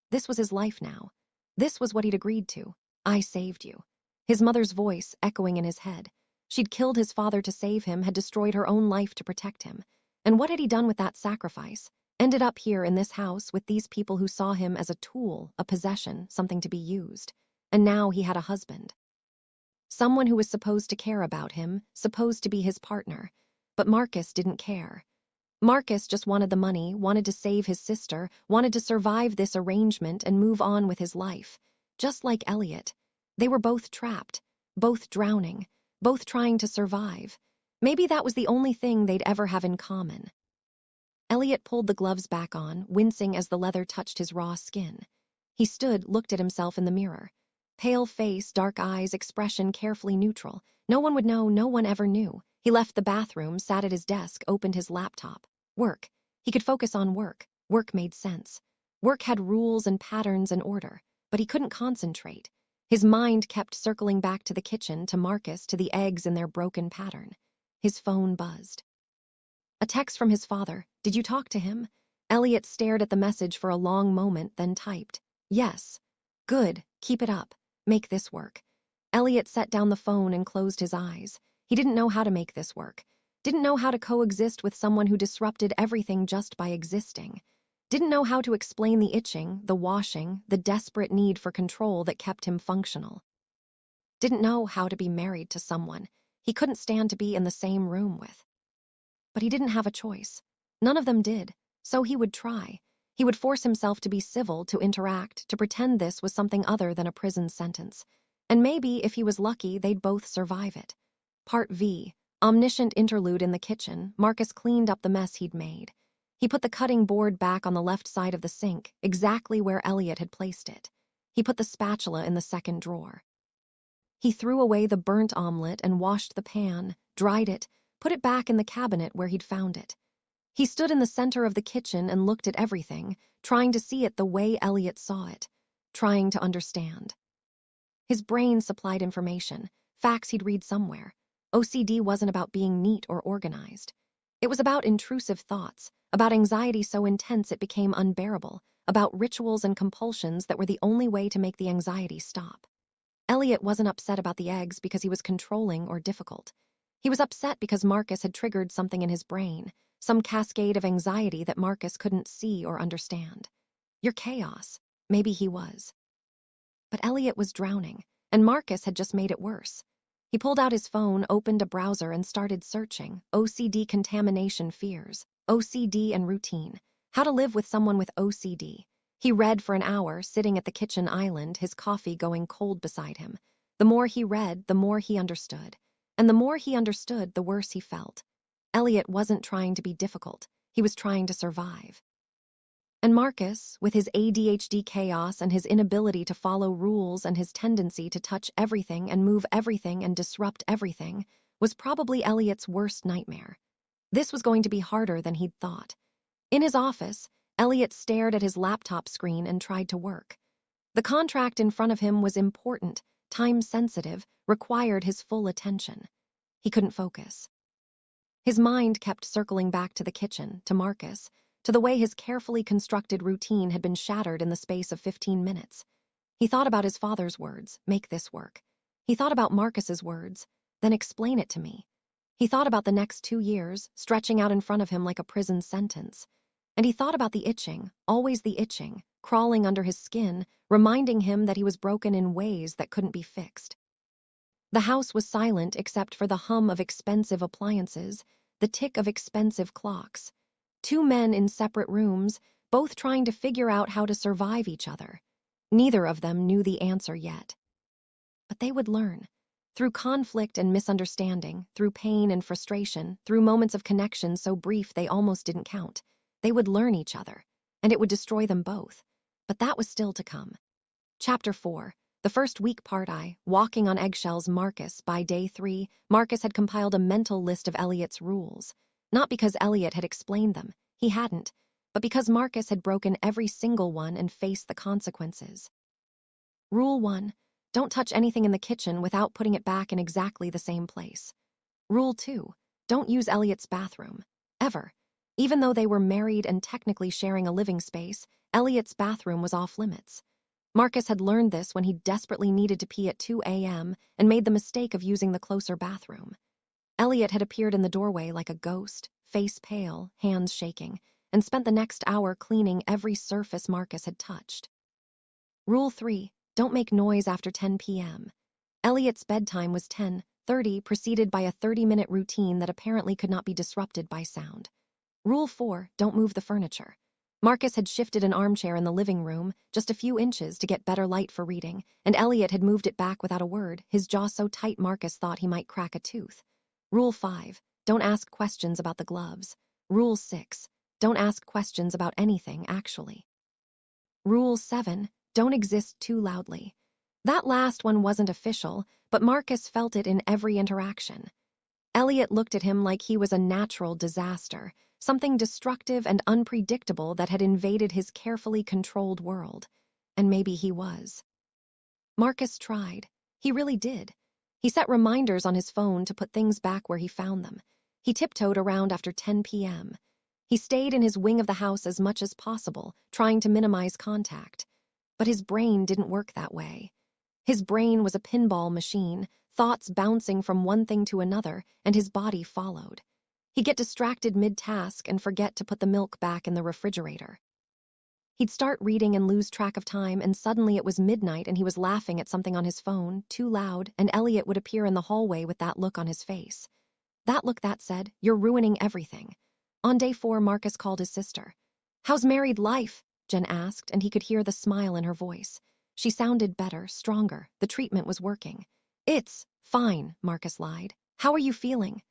This was his life now. This was what he'd agreed to. I saved you. His mother's voice echoing in his head. She'd killed his father to save him, had destroyed her own life to protect him. And what had he done with that sacrifice? Ended up here in this house with these people who saw him as a tool, a possession, something to be used. And now he had a husband. Someone who was supposed to care about him, supposed to be his partner. But Marcus didn't care. Marcus just wanted the money, wanted to save his sister, wanted to survive this arrangement and move on with his life. Just like Elliot. They were both trapped, both drowning, both trying to survive. Maybe that was the only thing they'd ever have in common. Elliot pulled the gloves back on, wincing as the leather touched his raw skin. He stood, looked at himself in the mirror. Pale face, dark eyes, expression carefully neutral. No one would know, no one ever knew. He left the bathroom, sat at his desk, opened his laptop. Work. He could focus on work. Work made sense. Work had rules and patterns and order, but he couldn't concentrate. His mind kept circling back to the kitchen, to Marcus, to the eggs in their broken pattern. His phone buzzed. A text from his father. Did you talk to him? Elliot stared at the message for a long moment, then typed. Yes. Good. Keep it up. Make this work. Elliot set down the phone and closed his eyes. He didn't know how to make this work. Didn't know how to coexist with someone who disrupted everything just by existing. Didn't know how to explain the itching, the washing, the desperate need for control that kept him functional. Didn't know how to be married to someone he couldn't stand to be in the same room with. But he didn't have a choice. None of them did, so he would try. He would force himself to be civil, to interact, to pretend this was something other than a prison sentence. And maybe, if he was lucky, they'd both survive it. Part V. Omniscient interlude in the kitchen. Marcus cleaned up the mess he'd made. He put the cutting board back on the left side of the sink, exactly where Elliot had placed it. He put the spatula in the second drawer. He threw away the burnt omelet and washed the pan, dried it, put it back in the cabinet where he'd found it. He stood in the center of the kitchen and looked at everything, trying to see it the way Elliot saw it, trying to understand. His brain supplied information, facts he'd read somewhere. OCD wasn't about being neat or organized. It was about intrusive thoughts, about anxiety so intense it became unbearable, about rituals and compulsions that were the only way to make the anxiety stop. Elliot wasn't upset about the eggs because he was controlling or difficult. He was upset because Marcus had triggered something in his brain, some cascade of anxiety that Marcus couldn't see or understand. You're chaos. Maybe he was. But Elliot was drowning, and Marcus had just made it worse. He pulled out his phone, opened a browser, and started searching. OCD contamination fears. OCD and routine. How to live with someone with OCD. He read for an hour, sitting at the kitchen island, his coffee going cold beside him. The more he read, the more he understood. And the more he understood, the worse he felt. Elliot wasn't trying to be difficult. He was trying to survive. And Marcus, with his ADHD chaos and his inability to follow rules and his tendency to touch everything and move everything and disrupt everything, was probably Elliot's worst nightmare. This was going to be harder than he'd thought. In his office, Elliot stared at his laptop screen and tried to work. The contract in front of him was important, time-sensitive, required his full attention. He couldn't focus. His mind kept circling back to the kitchen, to Marcus, to the way his carefully constructed routine had been shattered in the space of 15 minutes. He thought about his father's words, make this work. He thought about Marcus's words, then explain it to me. He thought about the next 2 years, stretching out in front of him like a prison sentence. And he thought about the itching, always the itching, crawling under his skin, reminding him that he was broken in ways that couldn't be fixed. The house was silent except for the hum of expensive appliances, the tick of expensive clocks. 2 men in separate rooms, both trying to figure out how to survive each other. Neither of them knew the answer yet. But they would learn. Through conflict and misunderstanding, through pain and frustration, through moments of connection so brief they almost didn't count. They would learn each other, and it would destroy them both. But that was still to come. Chapter 4. The first weak part walking on eggshells. Marcus. By day 3, Marcus had compiled a mental list of Elliot's rules. Not because Elliot had explained them, he hadn't, but because Marcus had broken every single one and faced the consequences. Rule 1. Don't touch anything in the kitchen without putting it back in exactly the same place. Rule 2. Don't use Elliot's bathroom. Ever. Even though they were married and technically sharing a living space, Elliot's bathroom was off limits. Marcus had learned this when he desperately needed to pee at 2 a.m. and made the mistake of using the closer bathroom. Elliot had appeared in the doorway like a ghost, face pale, hands shaking, and spent the next hour cleaning every surface Marcus had touched. Rule 3. Don't make noise after 10 p.m. Elliot's bedtime was 10:30, preceded by a 30-minute routine that apparently could not be disrupted by sound. Rule 4. Don't move the furniture. Marcus had shifted an armchair in the living room just a few inches to get better light for reading, and Elliot had moved it back without a word, his jaw so tight Marcus thought he might crack a tooth. Rule 5. Don't ask questions about the gloves. Rule 6. Don't ask questions about anything, actually. Rule 7. Don't exist too loudly. That last one wasn't official, but Marcus felt it in every interaction. Elliot looked at him like he was a natural disaster, something destructive and unpredictable that had invaded his carefully controlled world. And maybe he was. Marcus tried. He really did. He set reminders on his phone to put things back where he found them. He tiptoed around after 10 p.m. He stayed in his wing of the house as much as possible, trying to minimize contact. But his brain didn't work that way. His brain was a pinball machine, thoughts bouncing from one thing to another, and his body followed. He'd get distracted mid-task and forget to put the milk back in the refrigerator. He'd start reading and lose track of time, and suddenly it was midnight and he was laughing at something on his phone, too loud, and Elliot would appear in the hallway with that look on his face. That look that said, "You're ruining everything." On day 4, Marcus called his sister. "How's married life?" Jen asked, and he could hear the smile in her voice. She sounded better, stronger. The treatment was working. "It's fine," Marcus lied. "How are you feeling?"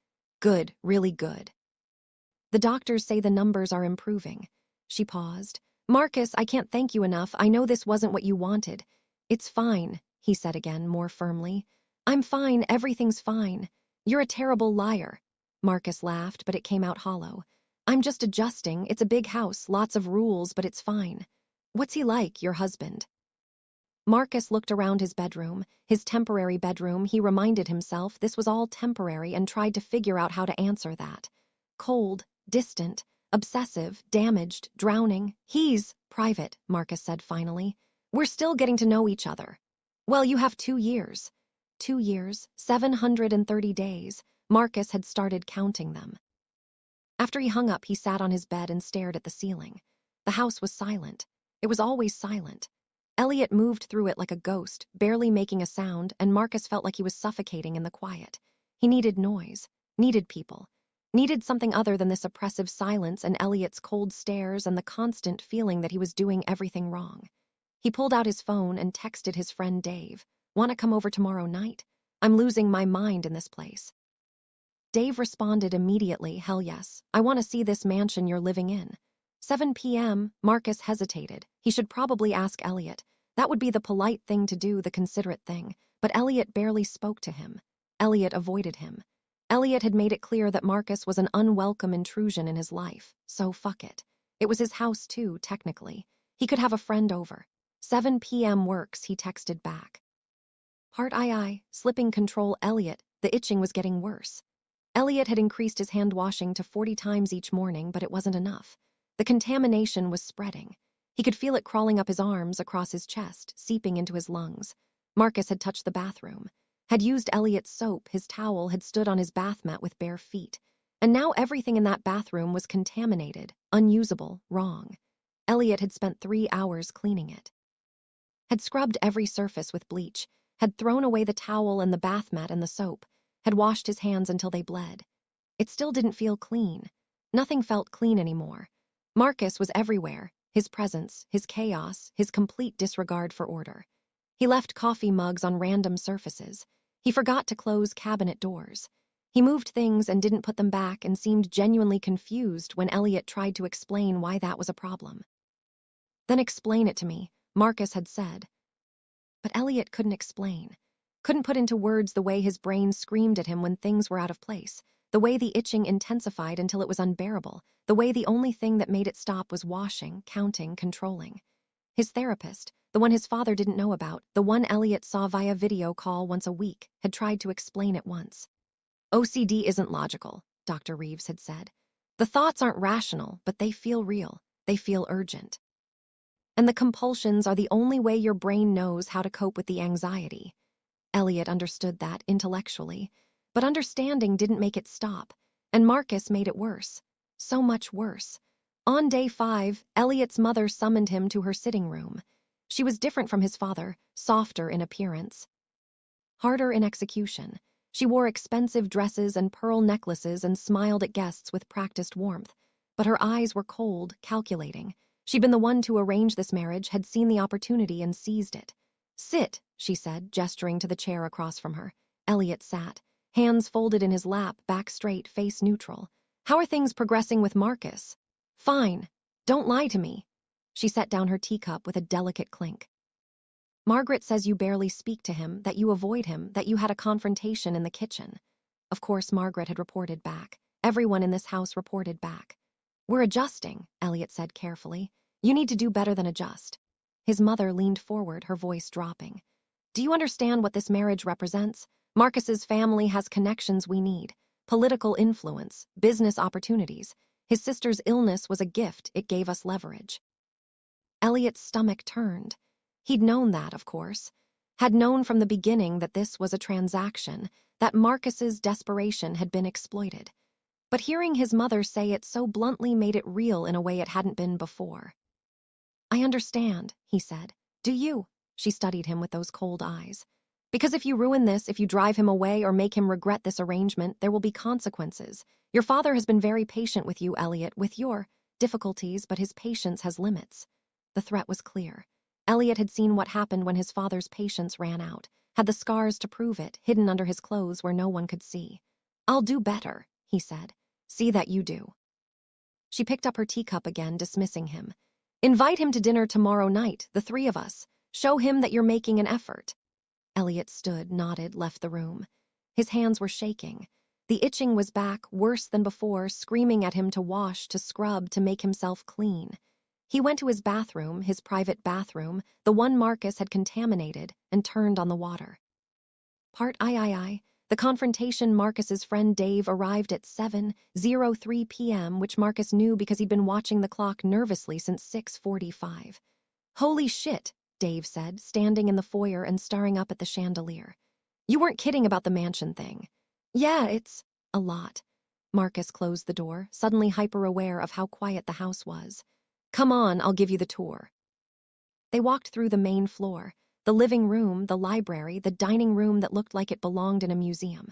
"Good, really good." "The doctors say the numbers are improving." She paused. "Marcus, I can't thank you enough. I know this wasn't what you wanted." "It's fine," he said again, more firmly. "I'm fine, everything's fine." "You're a terrible liar." Marcus laughed, but it came out hollow. "I'm just adjusting. It's a big house, lots of rules, but it's fine." "What's he like, your husband?" Marcus looked around his bedroom, his temporary bedroom. He reminded himself this was all temporary and tried to figure out how to answer that. Cold, distant, obsessive, damaged, drowning. "He's private," Marcus said finally. "We're still getting to know each other." Well, you have 2 years. 2 years, 730 days. Marcus had started counting them. After he hung up, he sat on his bed and stared at the ceiling. The house was silent. It was always silent. Elliot moved through it like a ghost, barely making a sound, and Marcus felt like he was suffocating in the quiet. He needed noise, needed people, needed something other than this oppressive silence and Elliot's cold stares and the constant feeling that he was doing everything wrong. He pulled out his phone and texted his friend Dave. "Want to come over tomorrow night? I'm losing my mind in this place." Dave responded immediately, "Hell yes, I want to see this mansion you're living in." 7 p.m., Marcus hesitated. He should probably ask Elliot. That would be the polite thing to do, the considerate thing. But Elliot barely spoke to him. Elliot avoided him. Elliot had made it clear that Marcus was an unwelcome intrusion in his life, so fuck it. It was his house too, technically. He could have a friend over. 7 p.m. works, he texted back. Heart I, slipping control Elliot, the itching was getting worse. Elliot had increased his hand washing to 40 times each morning, but it wasn't enough. The contamination was spreading. He could feel it crawling up his arms, across his chest, seeping into his lungs. Marcus had touched the bathroom, had used Elliot's soap, his towel, had stood on his bath mat with bare feet. And now everything in that bathroom was contaminated, unusable, wrong. Elliot had spent 3 hours cleaning it. Had scrubbed every surface with bleach, had thrown away the towel and the bath mat and the soap, had washed his hands until they bled. It still didn't feel clean. Nothing felt clean anymore. Marcus was everywhere, his presence, his chaos, his complete disregard for order. He left coffee mugs on random surfaces. He forgot to close cabinet doors. He moved things and didn't put them back and seemed genuinely confused when Elliot tried to explain why that was a problem. "Then explain it to me," Marcus had said. But Elliot couldn't explain. Couldn't put into words the way his brain screamed at him when things were out of place, the way the itching intensified until it was unbearable, the way the only thing that made it stop was washing, counting, controlling. His therapist, the one his father didn't know about, the one Elliot saw via video call once a week, had tried to explain it once. "OCD isn't logical," Dr. Reeves had said. "The thoughts aren't rational, but they feel real. They feel urgent. And the compulsions are the only way your brain knows how to cope with the anxiety." Elliot understood that intellectually, but understanding didn't make it stop, and Marcus made it worse. So much worse. On day 5, Elliot's mother summoned him to her sitting room. She was different from his father, softer in appearance, harder in execution. She wore expensive dresses and pearl necklaces and smiled at guests with practiced warmth, but her eyes were cold, calculating. She'd been the one to arrange this marriage, had seen the opportunity and seized it. "Sit," she said, gesturing to the chair across from her. Elliot sat, hands folded in his lap, back straight, face neutral. "How are things progressing with Marcus?" "Fine. Don't lie to me." She set down her teacup with a delicate clink. "Margaret says you barely speak to him, that you avoid him, that you had a confrontation in the kitchen." Of course, Margaret had reported back. Everyone in this house reported back. "We're adjusting," Elliot said carefully. "You need to do better than adjust." His mother leaned forward, her voice dropping. "Do you understand what this marriage represents? Marcus's family has connections we need. Political influence, business opportunities. His sister's illness was a gift, it gave us leverage." Elliot's stomach turned. He'd known that, of course. Had known from the beginning that this was a transaction, that Marcus's desperation had been exploited. But hearing his mother say it so bluntly made it real in a way it hadn't been before. "I understand," he said. "Do you?" She studied him with those cold eyes. "Because if you ruin this, if you drive him away or make him regret this arrangement, there will be consequences. Your father has been very patient with you, Elliot, with your difficulties, but his patience has limits." The threat was clear. Elliot had seen what happened when his father's patience ran out, had the scars to prove it, hidden under his clothes where no one could see. "I'll do better," he said. "See that you do." She picked up her teacup again, dismissing him. "Invite him to dinner tomorrow night, the 3 of us. Show him that you're making an effort." Elliot stood, nodded, left the room. His hands were shaking. The itching was back, worse than before, screaming at him to wash, to scrub, to make himself clean. He went to his bathroom, his private bathroom, the one Marcus had contaminated, and turned on the water. Part I. The confrontation. Marcus's friend Dave arrived at 7:03 p.m., which Marcus knew because he'd been watching the clock nervously since 6:45. "Holy shit," Dave said, standing in the foyer and staring up at the chandelier. You weren't kidding about the mansion thing. Yeah, it's a lot. Marcus closed the door, suddenly hyper-aware of how quiet the house was. Come on, I'll give you the tour. They walked through the main floor, the living room, the library, the dining room that looked like it belonged in a museum.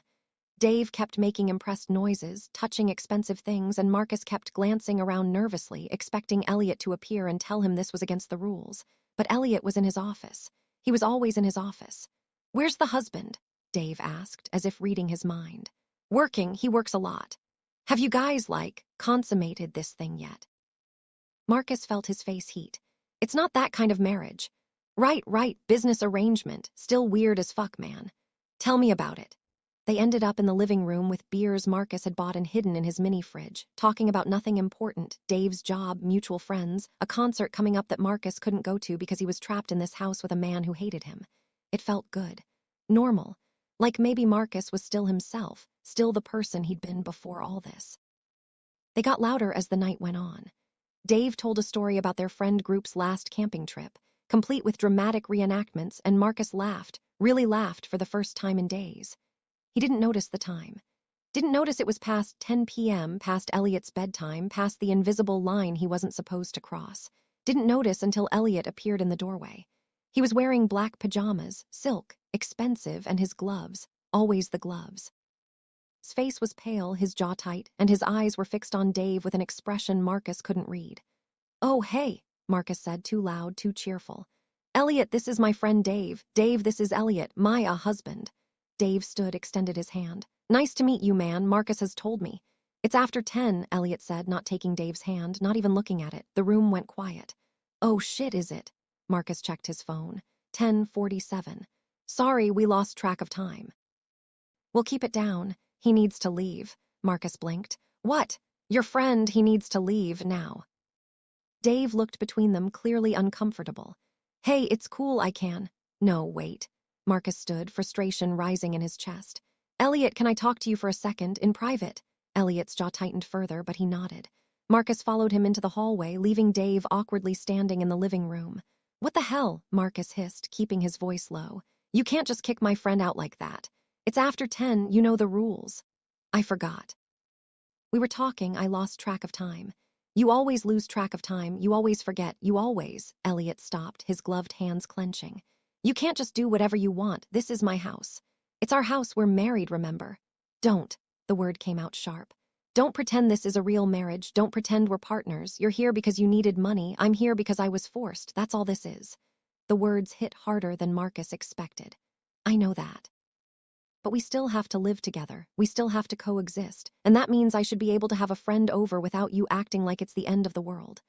Dave kept making impressed noises, touching expensive things, and Marcus kept glancing around nervously, expecting Elliot to appear and tell him this was against the rules. But Elliot was in his office. He was always in his office. Where's the husband? Dave asked, as if reading his mind. Working, he works a lot. Have you guys, consummated this thing yet? Marcus felt his face heat. It's not that kind of marriage. Right, business arrangement. Still weird as fuck, man. Tell me about it. They ended up in the living room with beers Marcus had bought and hidden in his mini-fridge, talking about nothing important, Dave's job, mutual friends, a concert coming up that Marcus couldn't go to because he was trapped in this house with a man who hated him. It felt good. Normal. Like maybe Marcus was still himself, still the person he'd been before all this. They got louder as the night went on. Dave told a story about their friend group's last camping trip, complete with dramatic reenactments, and Marcus laughed, really laughed for the first time in days. He didn't notice the time. Didn't notice it was past 10 p.m., past Elliot's bedtime, past the invisible line he wasn't supposed to cross. Didn't notice until Elliot appeared in the doorway. He was wearing black pajamas, silk, expensive, and his gloves, always the gloves. His face was pale, his jaw tight, and his eyes were fixed on Dave with an expression Marcus couldn't read. Oh, hey, Marcus said, too loud, too cheerful. Elliot, this is my friend Dave. Dave, this is Elliot, my husband. Dave stood, extended his hand. Nice to meet you, man, Marcus has told me. It's after 10, Elliot said, not taking Dave's hand, not even looking at it. The room went quiet. Oh shit, is it? Marcus checked his phone. 10:47. Sorry, we lost track of time. We'll keep it down. He needs to leave. Marcus blinked. What? Your friend, he needs to leave now. Dave looked between them, clearly uncomfortable. Hey, it's cool, I can. No, wait. Marcus stood, frustration rising in his chest. Elliot, can I talk to you for a second, in private? Elliot's jaw tightened further, but he nodded. Marcus followed him into the hallway, leaving Dave awkwardly standing in the living room. What the hell? Marcus hissed, keeping his voice low. You can't just kick my friend out like that. It's after 10, you know the rules. I forgot. We were talking, I lost track of time. You always lose track of time, you always forget, you always. Elliot stopped, his gloved hands clenching. You can't just do whatever you want, this is my house. It's our house, we're married, remember? Don't, the word came out sharp. Don't pretend this is a real marriage, don't pretend we're partners. You're here because you needed money, I'm here because I was forced, that's all this is. The words hit harder than Marcus expected. I know that. But we still have to live together, we still have to coexist, and that means I should be able to have a friend over without you acting like it's the end of the world.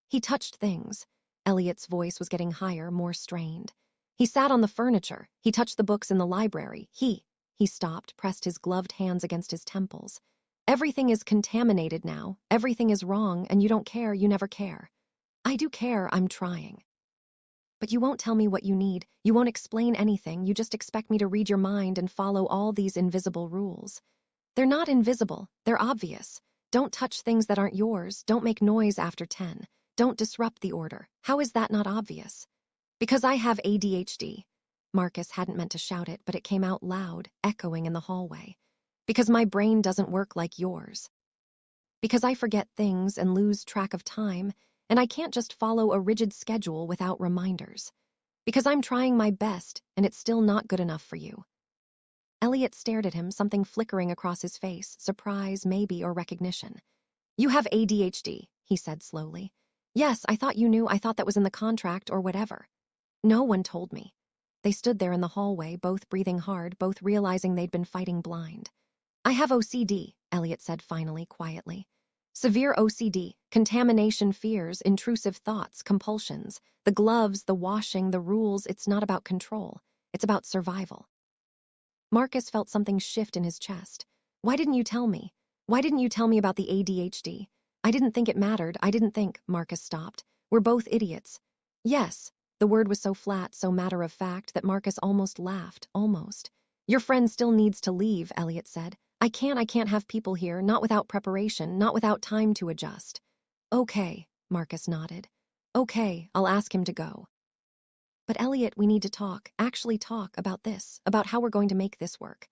He touched things. Elliot's voice was getting higher, more strained. He sat on the furniture, he touched the books in the library, he stopped, pressed his gloved hands against his temples. Everything is contaminated now, everything is wrong, and you don't care, you never care. I do care, I'm trying. But you won't tell me what you need, you won't explain anything, you just expect me to read your mind and follow all these invisible rules. They're not invisible, they're obvious. Don't touch things that aren't yours, don't make noise after 10. Don't disrupt the order. How is that not obvious? Because I have ADHD. Marcus hadn't meant to shout it, but it came out loud, echoing in the hallway. Because my brain doesn't work like yours. Because I forget things and lose track of time, and I can't just follow a rigid schedule without reminders. Because I'm trying my best, and it's still not good enough for you. Elliot stared at him, something flickering across his face, surprise, maybe, or recognition. You have ADHD, he said slowly. Yes, I thought you knew, I thought that was in the contract or whatever. No one told me. They stood there in the hallway, both breathing hard, both realizing they'd been fighting blind. I have OCD, Elliot said finally, quietly. Severe OCD, contamination fears, intrusive thoughts, compulsions. The gloves, the washing, the rules, it's not about control. It's about survival. Marcus felt something shift in his chest. Why didn't you tell me? Why didn't you tell me about the ADHD? I didn't think it mattered, I didn't think, Marcus stopped. We're both idiots. Yes. The word was so flat, so matter-of-fact, that Marcus almost laughed, almost. Your friend still needs to leave, Elliot said. I can't have people here, not without preparation, not without time to adjust. Okay, Marcus nodded. Okay, I'll ask him to go. But Elliot, we need to talk, actually talk about this, about how we're going to make this work.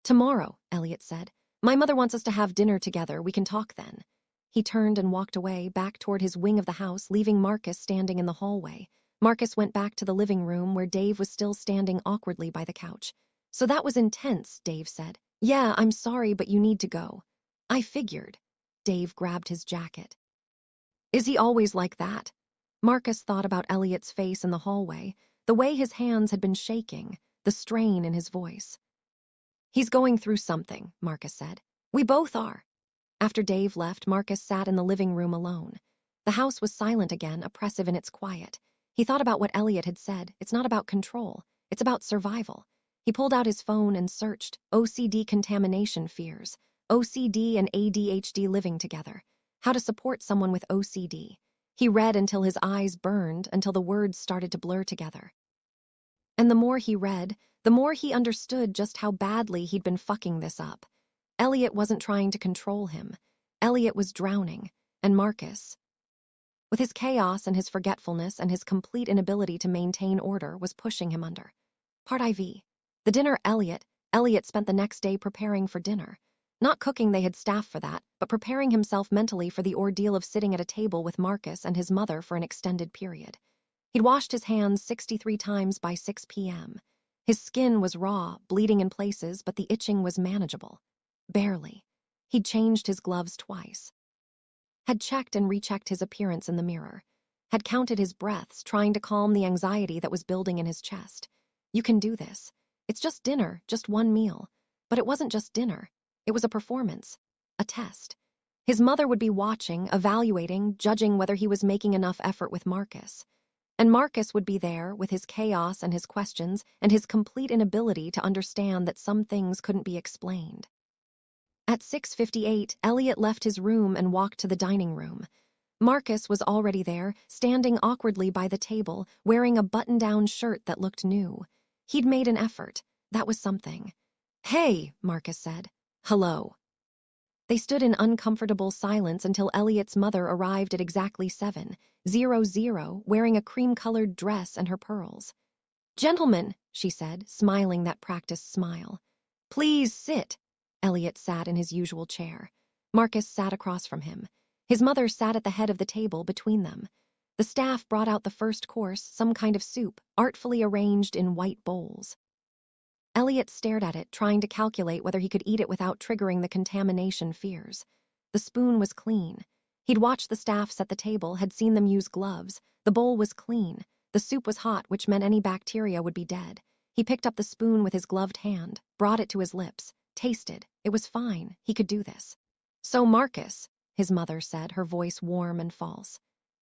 Tomorrow, Elliot said. My mother wants us to have dinner together. We can talk then. He turned and walked away, back toward his wing of the house, leaving Marcus standing in the hallway. Marcus went back to the living room where Dave was still standing awkwardly by the couch. So that was intense, Dave said. Yeah, I'm sorry, but you need to go. I figured. Dave grabbed his jacket. Is he always like that? Marcus thought about Elliot's face in the hallway, the way his hands had been shaking, the strain in his voice. He's going through something, Marcus said. We both are. After Dave left, Marcus sat in the living room alone. The house was silent again, oppressive in its quiet. He thought about what Elliot had said. It's not about control. It's about survival. He pulled out his phone and searched OCD contamination fears, OCD and ADHD living together, how to support someone with OCD. He read until his eyes burned, until the words started to blur together. And the more he read, the more he understood just how badly he'd been fucking this up. Elliot wasn't trying to control him. Elliot was drowning, and Marcus, with his chaos and his forgetfulness and his complete inability to maintain order, was pushing him under. Part IV. The dinner Elliot spent the next day preparing for dinner. Not cooking, they had staff for that, but preparing himself mentally for the ordeal of sitting at a table with Marcus and his mother for an extended period. He'd washed his hands 63 times by 6 p.m. His skin was raw, bleeding in places, but the itching was manageable. Barely. He'd changed his gloves twice. Had checked and rechecked his appearance in the mirror. Had counted his breaths, trying to calm the anxiety that was building in his chest. You can do this. It's just dinner, just one meal. But it wasn't just dinner. It was a performance. A test. His mother would be watching, evaluating, judging whether he was making enough effort with Marcus. And Marcus would be there with his chaos and his questions and his complete inability to understand that some things couldn't be explained. At 6:58, Elliot left his room and walked to the dining room. Marcus was already there, standing awkwardly by the table, wearing a button-down shirt that looked new. He'd made an effort. That was something. Hey, Marcus said. Hello. They stood in uncomfortable silence until Elliot's mother arrived at exactly 7:00, wearing a cream-colored dress and her pearls. Gentlemen, she said, smiling that practiced smile. Please sit. Elliot sat in his usual chair. Marcus sat across from him. His mother sat at the head of the table between them. The staff brought out the first course, some kind of soup, artfully arranged in white bowls. Elliot stared at it, trying to calculate whether he could eat it without triggering the contamination fears. The spoon was clean. He'd watched the staff set the table, had seen them use gloves. The bowl was clean. The soup was hot, which meant any bacteria would be dead. He picked up the spoon with his gloved hand, brought it to his lips, tasted. It was fine. He could do this. So, Marcus, his mother said, her voice warm and false.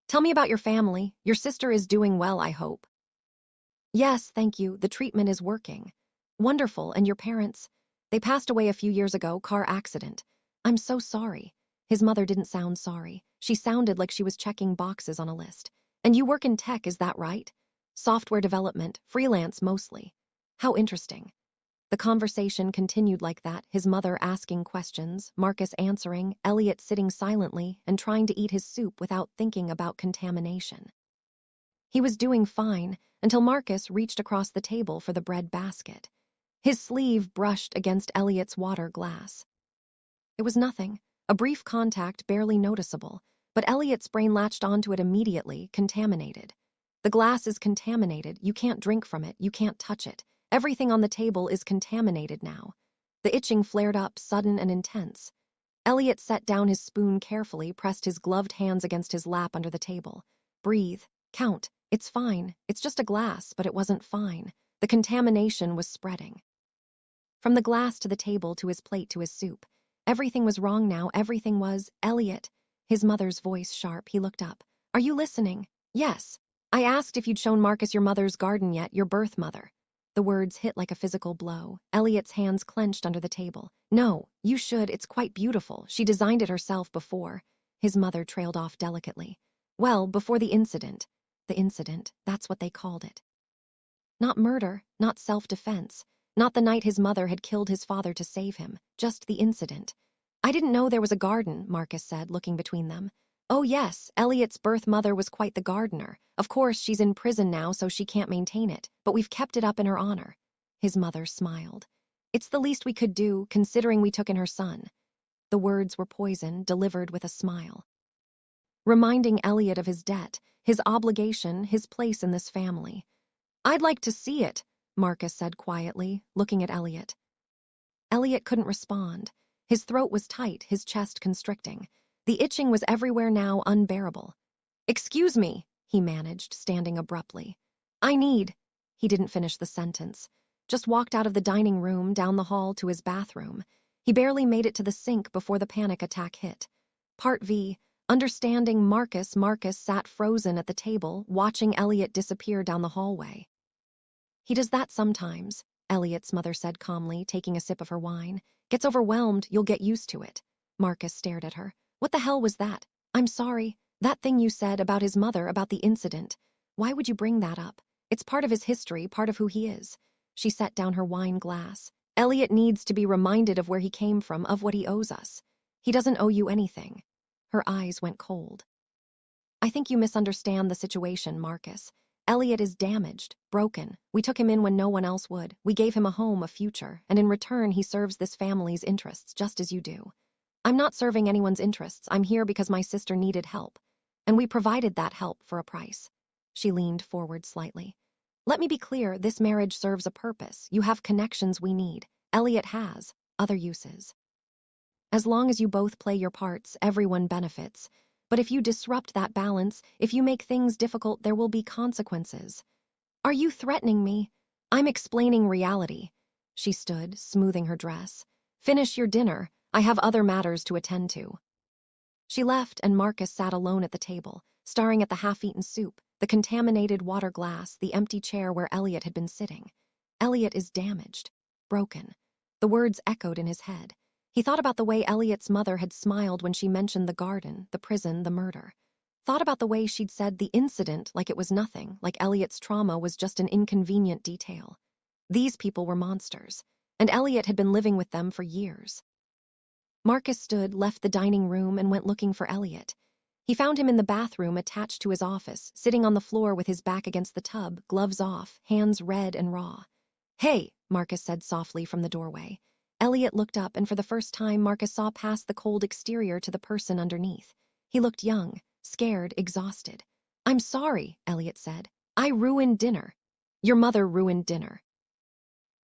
Tell me about your family. Your sister is doing well, I hope. Yes, thank you. The treatment is working. Wonderful, and your parents? They passed away a few years ago, car accident. I'm so sorry. His mother didn't sound sorry. She sounded like she was checking boxes on a list. And you work in tech, is that right? Software development, freelance mostly. How interesting. The conversation continued like that, his mother asking questions, Marcus answering, Elliot sitting silently and trying to eat his soup without thinking about contamination. He was doing fine until Marcus reached across the table for the bread basket. His sleeve brushed against Elliot's water glass. It was nothing, a brief contact barely noticeable, but Elliot's brain latched onto it immediately, contaminated. The glass is contaminated, you can't drink from it, you can't touch it. Everything on the table is contaminated now. The itching flared up, sudden and intense. Elliot set down his spoon carefully, pressed his gloved hands against his lap under the table. Breathe. Count. It's fine. It's just a glass, but it wasn't fine. The contamination was spreading. From the glass to the table to his plate to his soup. Everything was wrong now. Everything was, Elliot. His mother's voice sharp. He looked up. Are you listening? Yes. I asked if you'd shown Marcus your mother's garden yet, your birth mother. The words hit like a physical blow. Elliot's hands clenched under the table. No, you should. It's quite beautiful. She designed it herself before. His mother trailed off delicately. Well, before the incident. The incident, that's what they called it. Not murder, not self-defense. Not the night his mother had killed his father to save him. Just the incident. I didn't know there was a garden, Marcus said, looking between them. Oh yes, Elliot's birth mother was quite the gardener. Of course, she's in prison now, so she can't maintain it, but we've kept it up in her honor. His mother smiled. It's the least we could do, considering we took in her son. The words were poison, delivered with a smile. Reminding Elliot of his debt, his obligation, his place in this family. I'd like to see it, Marcus said quietly, looking at Elliot. Elliot couldn't respond. His throat was tight, his chest constricting. The itching was everywhere now, unbearable. Excuse me, he managed, standing abruptly. He didn't finish the sentence. Just walked out of the dining room, down the hall to his bathroom. He barely made it to the sink before the panic attack hit. Part V. Understanding Marcus sat frozen at the table, watching Elliot disappear down the hallway. He does that sometimes, Elliot's mother said calmly, taking a sip of her wine. Gets overwhelmed, you'll get used to it. Marcus stared at her. What the hell was that? I'm sorry. That thing you said about his mother, about the incident. Why would you bring that up? It's part of his history, part of who he is. She set down her wine glass. Elliot needs to be reminded of where he came from, of what he owes us. He doesn't owe you anything. Her eyes went cold. I think you misunderstand the situation, Marcus. Elliot is damaged, broken. We took him in when no one else would. We gave him a home, a future, and in return he serves this family's interests, just as you do. I'm not serving anyone's interests. I'm here because my sister needed help. And we provided that help for a price. She leaned forward slightly. Let me be clear, this marriage serves a purpose. You have connections we need. Elliot has other uses. As long as you both play your parts, everyone benefits. But if you disrupt that balance, if you make things difficult, there will be consequences. Are you threatening me? I'm explaining reality. She stood, smoothing her dress. Finish your dinner. I have other matters to attend to. She left, and Marcus sat alone at the table, staring at the half-eaten soup, the contaminated water glass, the empty chair where Elliot had been sitting. Elliot is damaged, broken. The words echoed in his head. He thought about the way Elliot's mother had smiled when she mentioned the garden, the prison, the murder. Thought about the way she'd said the incident like it was nothing, like Elliot's trauma was just an inconvenient detail. These people were monsters, and Elliot had been living with them for years. Marcus stood, left the dining room, and went looking for Elliot. He found him in the bathroom attached to his office, sitting on the floor with his back against the tub, gloves off, hands red and raw. Hey, Marcus said softly from the doorway. Elliot looked up, and for the first time, Marcus saw past the cold exterior to the person underneath. He looked young, scared, exhausted. I'm sorry, Elliot said. I ruined dinner. Your mother ruined dinner.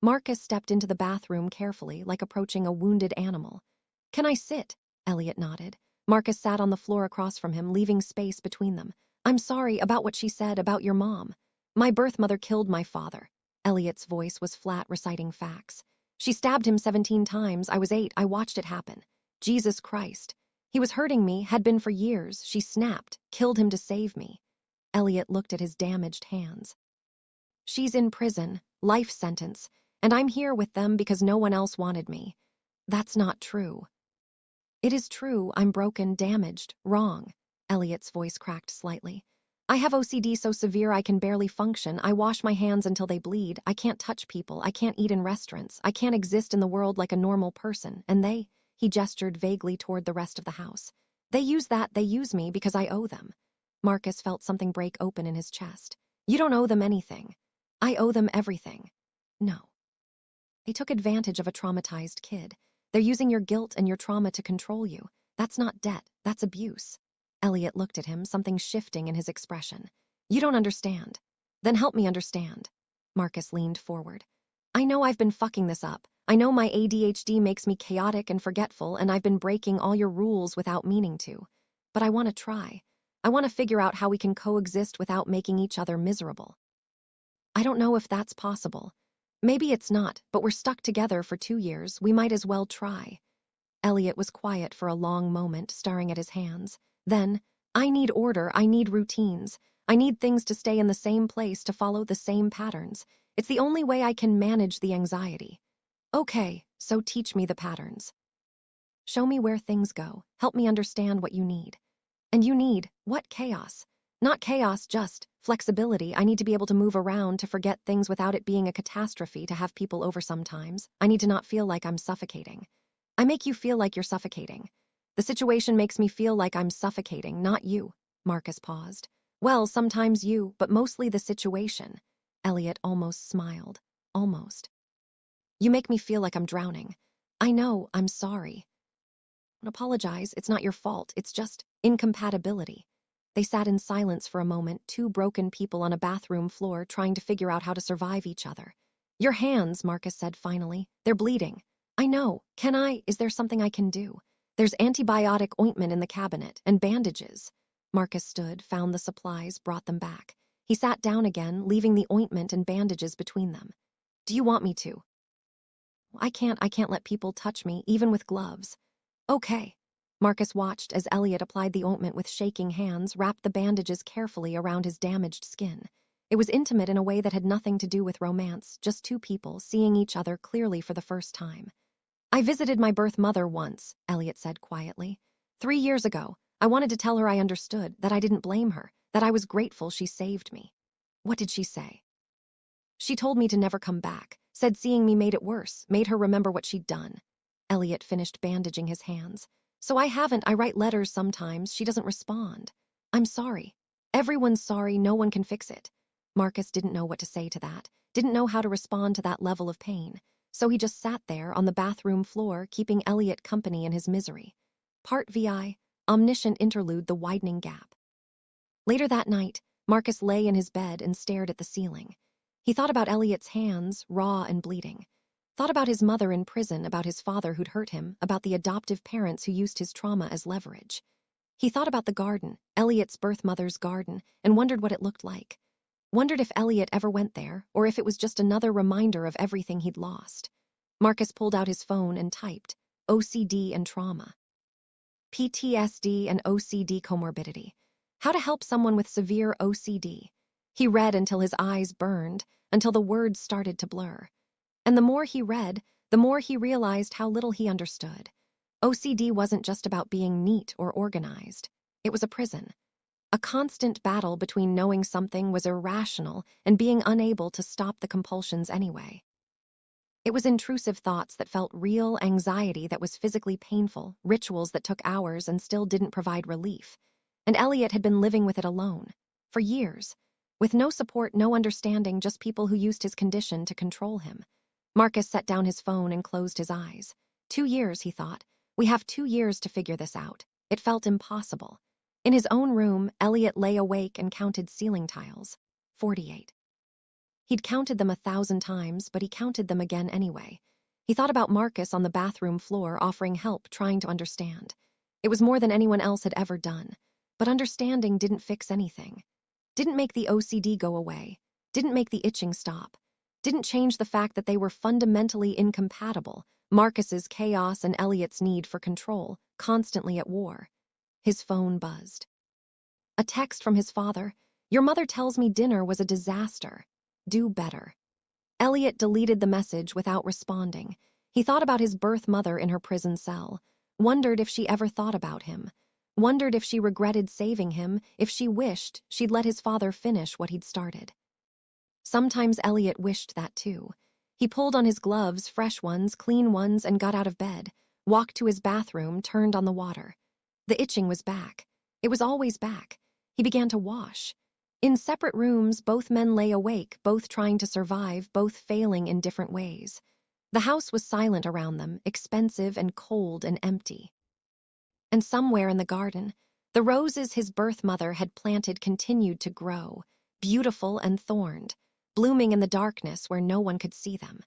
Marcus stepped into the bathroom carefully, like approaching a wounded animal. Can I sit? Elliot nodded. Marcus sat on the floor across from him, leaving space between them. I'm sorry about what she said about your mom. My birth mother killed my father. Elliot's voice was flat, reciting facts. She stabbed him 17 times. I was 8. I watched it happen. Jesus Christ. He was hurting me, had been for years. She snapped, killed him to save me. Elliot looked at his damaged hands. She's in prison, life sentence, and I'm here with them because no one else wanted me. That's not true. It is true. I'm broken, damaged, wrong. Elliot's voice cracked slightly. I have OCD so severe I can barely function. I wash my hands until they bleed. I can't touch people. I can't eat in restaurants. I can't exist in the world like a normal person. And he gestured vaguely toward the rest of the house. They use me because I owe them. Marcus felt something break open in his chest. You don't owe them anything. I owe them everything. No. They took advantage of a traumatized kid. They're using your guilt and your trauma to control you. That's not debt. That's abuse. Elliot looked at him, something shifting in his expression. You don't understand. Then help me understand. Marcus leaned forward. I know I've been fucking this up. I know my ADHD makes me chaotic and forgetful, and I've been breaking all your rules without meaning to. But I want to try. I want to figure out how we can coexist without making each other miserable. I don't know if that's possible. Maybe it's not, but we're stuck together for 2 years. We might as well try. Elliot was quiet for a long moment, staring at his hands. Then, I need order, I need routines. I need things to stay in the same place, to follow the same patterns. It's the only way I can manage the anxiety. Okay, so teach me the patterns. Show me where things go. Help me understand what you need. And you need, what chaos? Not chaos, just flexibility. I need to be able to move around, to forget things without it being a catastrophe, to have people over sometimes. I need to not feel like I'm suffocating. I make you feel like you're suffocating. The situation makes me feel like I'm suffocating, not you. Marcus paused. Well, sometimes you, but mostly the situation. Elliot almost smiled. Almost. You make me feel like I'm drowning. I know, I'm sorry. Don't apologize, it's not your fault, it's just incompatibility. They sat in silence for a moment, two broken people on a bathroom floor trying to figure out how to survive each other. Your hands, Marcus said finally. They're bleeding. I know. Is there something I can do? There's antibiotic ointment in the cabinet, and bandages. Marcus stood, found the supplies, brought them back. He sat down again, leaving the ointment and bandages between them. Do you want me to? I can't let people touch me, even with gloves. Okay. Marcus watched as Elliot applied the ointment with shaking hands, wrapped the bandages carefully around his damaged skin. It was intimate in a way that had nothing to do with romance, just two people seeing each other clearly for the first time. I visited my birth mother once, Elliot said quietly. 3 years ago, I wanted to tell her I understood, that I didn't blame her, that I was grateful she saved me. What did she say? She told me to never come back, said seeing me made it worse, made her remember what she'd done. Elliot finished bandaging his hands. So I write letters sometimes, she doesn't respond. I'm sorry. Everyone's sorry, no one can fix it. Marcus didn't know what to say to that, didn't know how to respond to that level of pain. So he just sat there on the bathroom floor, keeping Elliot company in his misery. Part VI, omniscient interlude, the widening gap. Later that night, Marcus lay in his bed and stared at the ceiling. He thought about Elliot's hands, raw and bleeding. Thought about his mother in prison, about his father who'd hurt him, about the adoptive parents who used his trauma as leverage. He thought about the garden, Elliot's birth mother's garden, and wondered what it looked like. Wondered if Elliot ever went there, or if it was just another reminder of everything he'd lost. Marcus pulled out his phone and typed, OCD and trauma. PTSD and OCD comorbidity. How to help someone with severe OCD. He read until his eyes burned, until the words started to blur. And the more he read, the more he realized how little he understood. OCD wasn't just about being neat or organized. It was a prison. A constant battle between knowing something was irrational and being unable to stop the compulsions anyway. It was intrusive thoughts that felt real, anxiety that was physically painful, rituals that took hours and still didn't provide relief. And Elliot had been living with it alone, for years, with no support, no understanding, just people who used his condition to control him. Marcus set down his phone and closed his eyes. 2 years, he thought. We have 2 years to figure this out. It felt impossible. In his own room, Elliot lay awake and counted ceiling tiles. 48. He'd counted them 1,000 times, but he counted them again anyway. He thought about Marcus on the bathroom floor offering help, trying to understand. It was more than anyone else had ever done. But understanding didn't fix anything. Didn't make the OCD go away. Didn't make the itching stop. Didn't change the fact that they were fundamentally incompatible, Marcus's chaos and Elliot's need for control, constantly at war. His phone buzzed. A text from his father. Your mother tells me dinner was a disaster. Do better. Elliot deleted the message without responding. He thought about his birth mother in her prison cell, wondered if she ever thought about him, wondered if she regretted saving him, if she wished she'd let his father finish what he'd started. Sometimes Elliot wished that too. He pulled on his gloves, fresh ones, clean ones, and got out of bed, walked to his bathroom, turned on the water. The itching was back. It was always back. He began to wash. In separate rooms, both men lay awake, both trying to survive, both failing in different ways. The house was silent around them, expensive and cold and empty. And somewhere in the garden, the roses his birth mother had planted continued to grow, beautiful and thorned, blooming in the darkness where no one could see them.